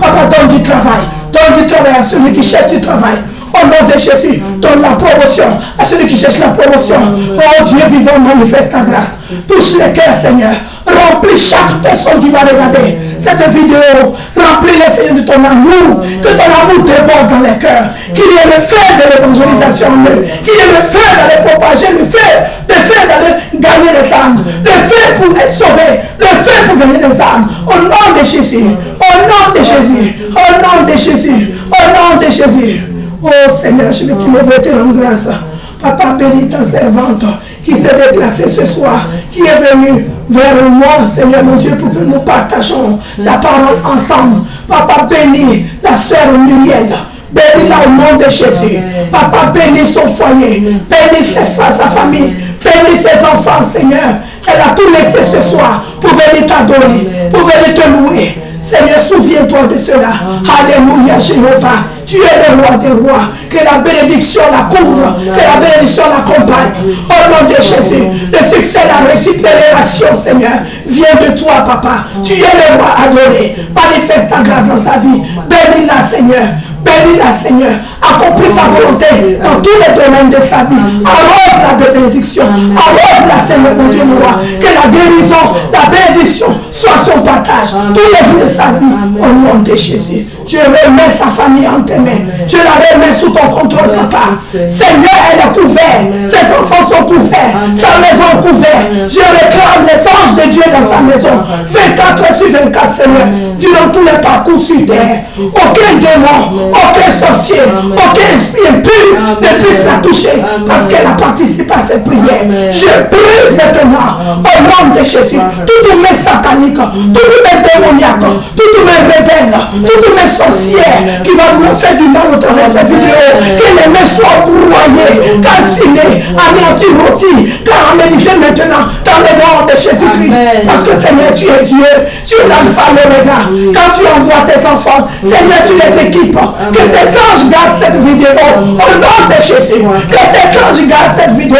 Papa, donne du travail. Donne du travail à celui qui cherche du travail. Au nom de Jésus, donne la promotion à celui qui cherche la promotion. Oh Dieu vivant, manifeste ta grâce. Touche les cœurs, Seigneur. Remplis chaque personne qui va regarder cette vidéo. Remplis-les, Seigneur, de ton amour. Que ton amour déborde dans les cœurs. Qu'il y ait le feu de l'évangélisation en eux. Qu'il y ait le feu d'aller propager, le feu d'aller gagner les âmes. Le feu pour être sauvé. Le feu pour gagner les âmes. Au nom de Jésus. Au nom de Jésus. Au nom de Jésus. Au nom de Jésus. Oh Seigneur, je veux qu'il me vote en grâce. Papa, bénis ta servante qui s'est déplacée ce soir, qui est venue vers moi, Seigneur mon Dieu, pour que nous partageons la parole ensemble. Papa, bénis la sœur Muriel. Bénis-la au nom de Jésus. Papa, bénis son foyer. Bénis sa famille. Bénis ses enfants, Seigneur. Elle a tout laissé ce soir pour venir t'adorer, pour venir te louer. Seigneur, souviens-toi de cela. Alléluia, Jéhovah. Tu es le roi des rois. Que la bénédiction la couvre. Que la bénédiction l'accompagne. Au nom de Jésus. Le succès, la réussite, l'élévation, Seigneur, vient de toi, Papa. Tu es le roi adoré. Manifeste ta grâce dans sa vie. Bénis-la, Seigneur. Bénis-la, Seigneur. Accomplis ta volonté dans tous les domaines de sa vie. Arrose-la de bénédiction. Arrose-la, Seigneur, mon Dieu, mon roi. Que la guérison, la bénédiction soit son partage tous les jours de sa vie. Au nom de Jésus, je remets sa famille en tes mains. Je la remets sous ton contrôle, papa. Seigneur, elle est couverte. Ses enfants sont couverts. Sa maison est couverte. Je réclame les anges de Dieu dans sa maison. 24 sur 24, Seigneur. Durant tous les parcours sur terre. Aucun démon, aucun sorcier, aucun esprit impur ne puisse la toucher. Parce qu'elle a participé à cette prière. Je brise maintenant, au nom de Jésus, toutes mes sataniques, toutes mes démoniaques, toutes mes rebelles, toutes mes sorcières qui vont nous faire du mal au travers de cette vidéo. Que les mains soient broyées, calcinées, anéanties, rôties, caramélisées maintenant dans le nom de Jésus-Christ. Parce que Seigneur, tu es Dieu, tu es l'alpha, l'oméga. Quand tu envoies tes enfants, Seigneur, tu les équipes. Que tes anges gardent cette vidéo au nom de Jésus. Que tes anges gardent cette vidéo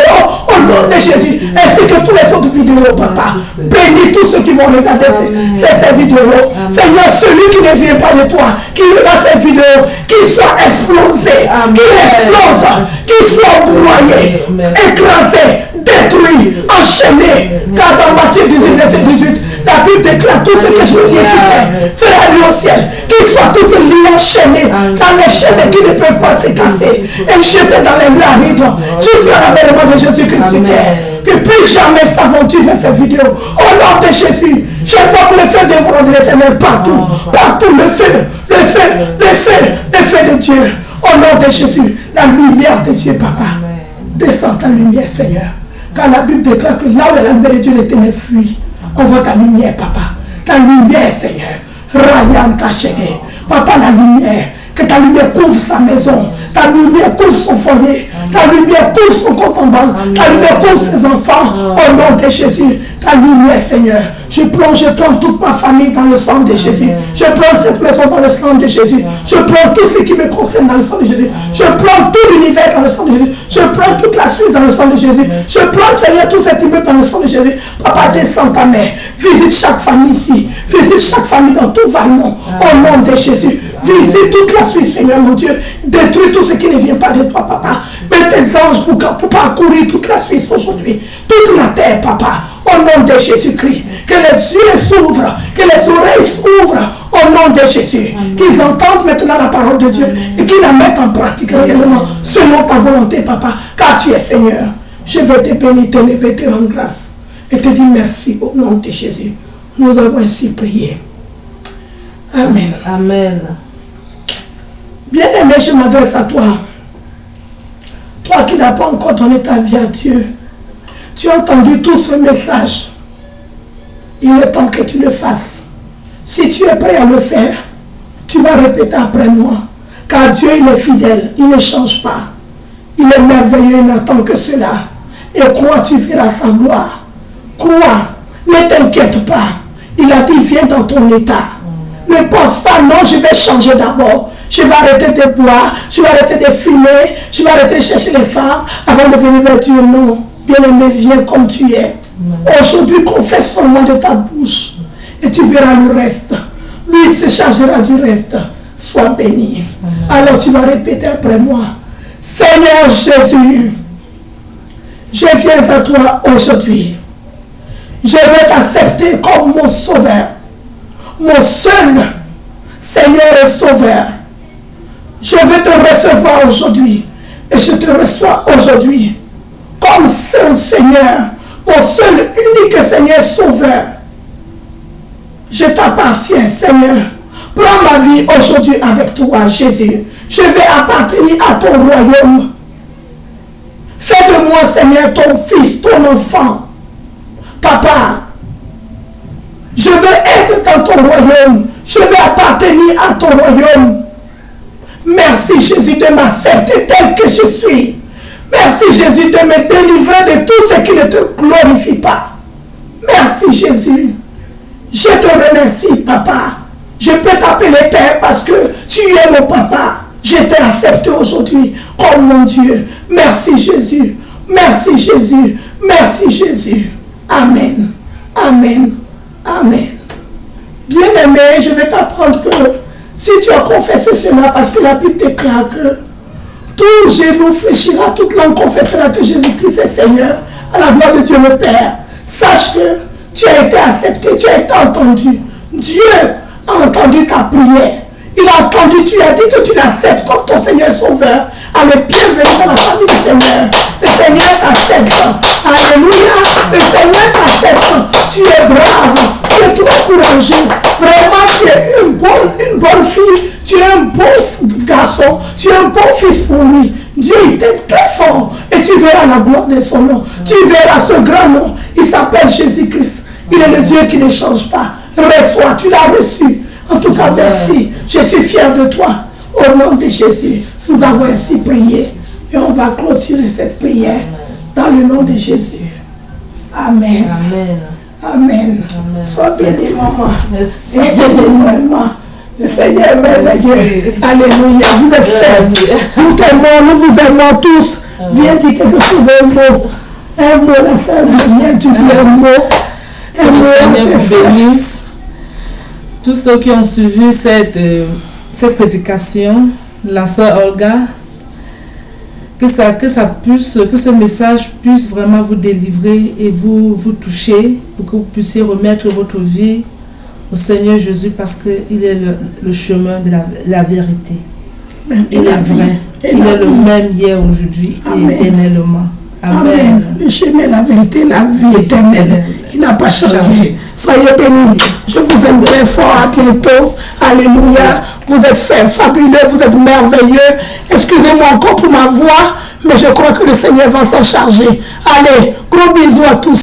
au nom de Jésus. Ainsi que tous les autres vidéos, papa. Bénis tous ceux qui vont regarder ces vidéos. Seigneur, celui qui ne vient pas de toi, qui regarde ces vidéos, qu'il soit explosé, qu'il explose, qu'il soit broyé, écrasé, détruit, enchaîné. Car dans Matthieu 18, verset 18, la Bible déclare tout ce que je lui ai cité sera lié au ciel. Qu'ils soient tous liés, enchaînés dans les chaînes qui ne peuvent pas se casser et jetés dans les murs arides jusqu'à l'avènement de Jésus-Christ sur terre. Que plus jamais s'aventure vers cette vidéo. Au nom de Jésus, je vois que le feu dévorant de l'Éternel partout, partout, le feu, le feu, le feu, le feu de Dieu. Au nom de Jésus, la lumière de Dieu, papa. Descends ta lumière, Seigneur. Car la Bible déclare que là où la lumière de Dieu, l'Éternel fuit. Envoie ta lumière, papa. Ta lumière, Seigneur. Rayan Kachede. Papa, la lumière. Que ta lumière couvre sa maison. Ta lumière couvre son foyer. Ta lumière couvre son compte en banque. Ta lumière couvre ses enfants. Au nom de Jésus. Ta lumière, Seigneur. Je plonge toute ma famille dans le sang de Jésus. Je plonge cette maison dans le sang de Jésus. Je plonge tout ce qui me concerne dans le sang de Jésus. Je plonge tout l'univers dans le sang de Jésus. Je plonge toute la Suisse dans le sang de Jésus. Je plonge, Seigneur, tout cet immeuble dans le sang de Jésus. Papa, descends ta main. Visite chaque famille ici. Visite chaque famille dans tout Valmont. Au nom de Jésus. Visite toute la Suisse, Seigneur, mon Dieu. Détruis tout ce qui ne vient pas de toi, papa. Mets tes anges pour parcourir toute la Suisse aujourd'hui. Toute la terre, papa. Au nom de Jésus-Christ. Que les yeux s'ouvrent. Que les oreilles s'ouvrent. Au nom de Jésus. Qu'ils entendent maintenant la parole de Dieu. Et qu'ils la mettent en pratique réellement. Selon ta volonté, papa. Car tu es Seigneur. Je veux te bénir, te lever, te rendre grâce. Et te dire merci au nom de Jésus. Nous avons ainsi prié. Amen. Amen. Bien-aimé, je m'adresse à toi. Toi qui n'as pas encore donné ta vie à Dieu. Tu as entendu tout ce message. Il est temps que tu le fasses. Si tu es prêt à le faire, tu vas répéter après moi. Car Dieu, il est fidèle, il ne change pas. Il est merveilleux, il n'attend que cela. Et crois, tu verras sa gloire. Crois, ne t'inquiète pas. Il a dit, viens dans ton état. Ne pense pas, non, je vais changer d'abord. Je vais arrêter de boire, je vais arrêter de fumer, je vais arrêter de chercher les femmes avant de venir vers Dieu. Non, bien-aimé, viens comme tu es. Aujourd'hui, confesse seulement de ta bouche et tu verras le reste. Lui se chargera du reste. Sois béni. Alors tu vas répéter après moi. Seigneur Jésus, je viens à toi aujourd'hui. Je veux t'accepter comme mon sauveur. Mon seul Seigneur et sauveur. Je veux te recevoir aujourd'hui. Et je te reçois aujourd'hui. Comme seul Seigneur. Mon seul unique Seigneur sauveur. Je t'appartiens, Seigneur. Prends ma vie aujourd'hui avec toi, Jésus. Je vais appartenir à ton royaume. Fais de moi, Seigneur, ton fils, ton enfant. Papa, je veux être dans ton royaume. Je veux appartenir à ton royaume. Merci, Jésus, de m'accepter tel que je suis. Merci, Jésus, de me délivrer de tout ce qui ne te glorifie pas. Merci, Jésus. Je te remercie, papa. Je peux t'appeler Père parce que tu es mon papa. Je t'ai accepté aujourd'hui comme mon Dieu. Merci, Jésus. Merci, Jésus. Merci, Jésus. Amen. Amen. Amen. Bien-aimé, je vais t'apprendre que si tu as confessé cela, parce que la Bible déclare que tout genou fléchira, toute langue confessera que Jésus-Christ est Seigneur, à la gloire de Dieu le Père. Sache que Tu as été accepté, tu as été entendu. Dieu a entendu ta prière. Il a entendu, tu as dit que tu l'acceptes comme ton Seigneur Sauveur. Allez, bienvenue dans la famille du Seigneur. Le Seigneur t'accepte. Alléluia. Le Seigneur t'accepte. Tu es brave. Tu es trop courageux. Vraiment, tu es une bonne fille. Tu es un bon garçon. Tu es un bon fils pour lui. Dieu, il t'aime très fort. Et tu verras la gloire de son nom. Tu verras ce grand nom. Il s'appelle Jésus-Christ. Il est le Dieu qui ne change pas. Reçois, tu l'as reçu. En tout cas, merci. Je suis fier de toi. Au nom de Jésus, nous avons ainsi prié. Et on va clôturer cette prière dans le nom de Jésus. Amen. Amen. Amen. Amen. Sois béni, maman. Merci. Sois béni, maman. Le Seigneur est merveilleux. Alléluia. Vous êtes saints. Nous t'aimons, nous vous aimons tous. Viens dire quelque chose, un mot. Un mot, la sœur. Viens, tu dis un mot. Que le Seigneur vous bénisse. Tous ceux qui ont suivi cette prédication, la sœur Olga, que ce message puisse vraiment vous délivrer et vous toucher pour que vous puissiez remettre votre vie au Seigneur Jésus parce qu'il est le chemin de la vérité. Il est vrai. Il est le même hier, aujourd'hui et éternellement. Amen. Le chemin, la vérité, la vie éternelle. Il n'a pas changé. Soyez bénis. Je vous aime très fort. À bientôt. Alléluia. Vous êtes fabuleux. Vous êtes merveilleux. Excusez-moi encore pour ma voix. Mais je crois que le Seigneur va s'en charger. Allez, gros bisous à tous.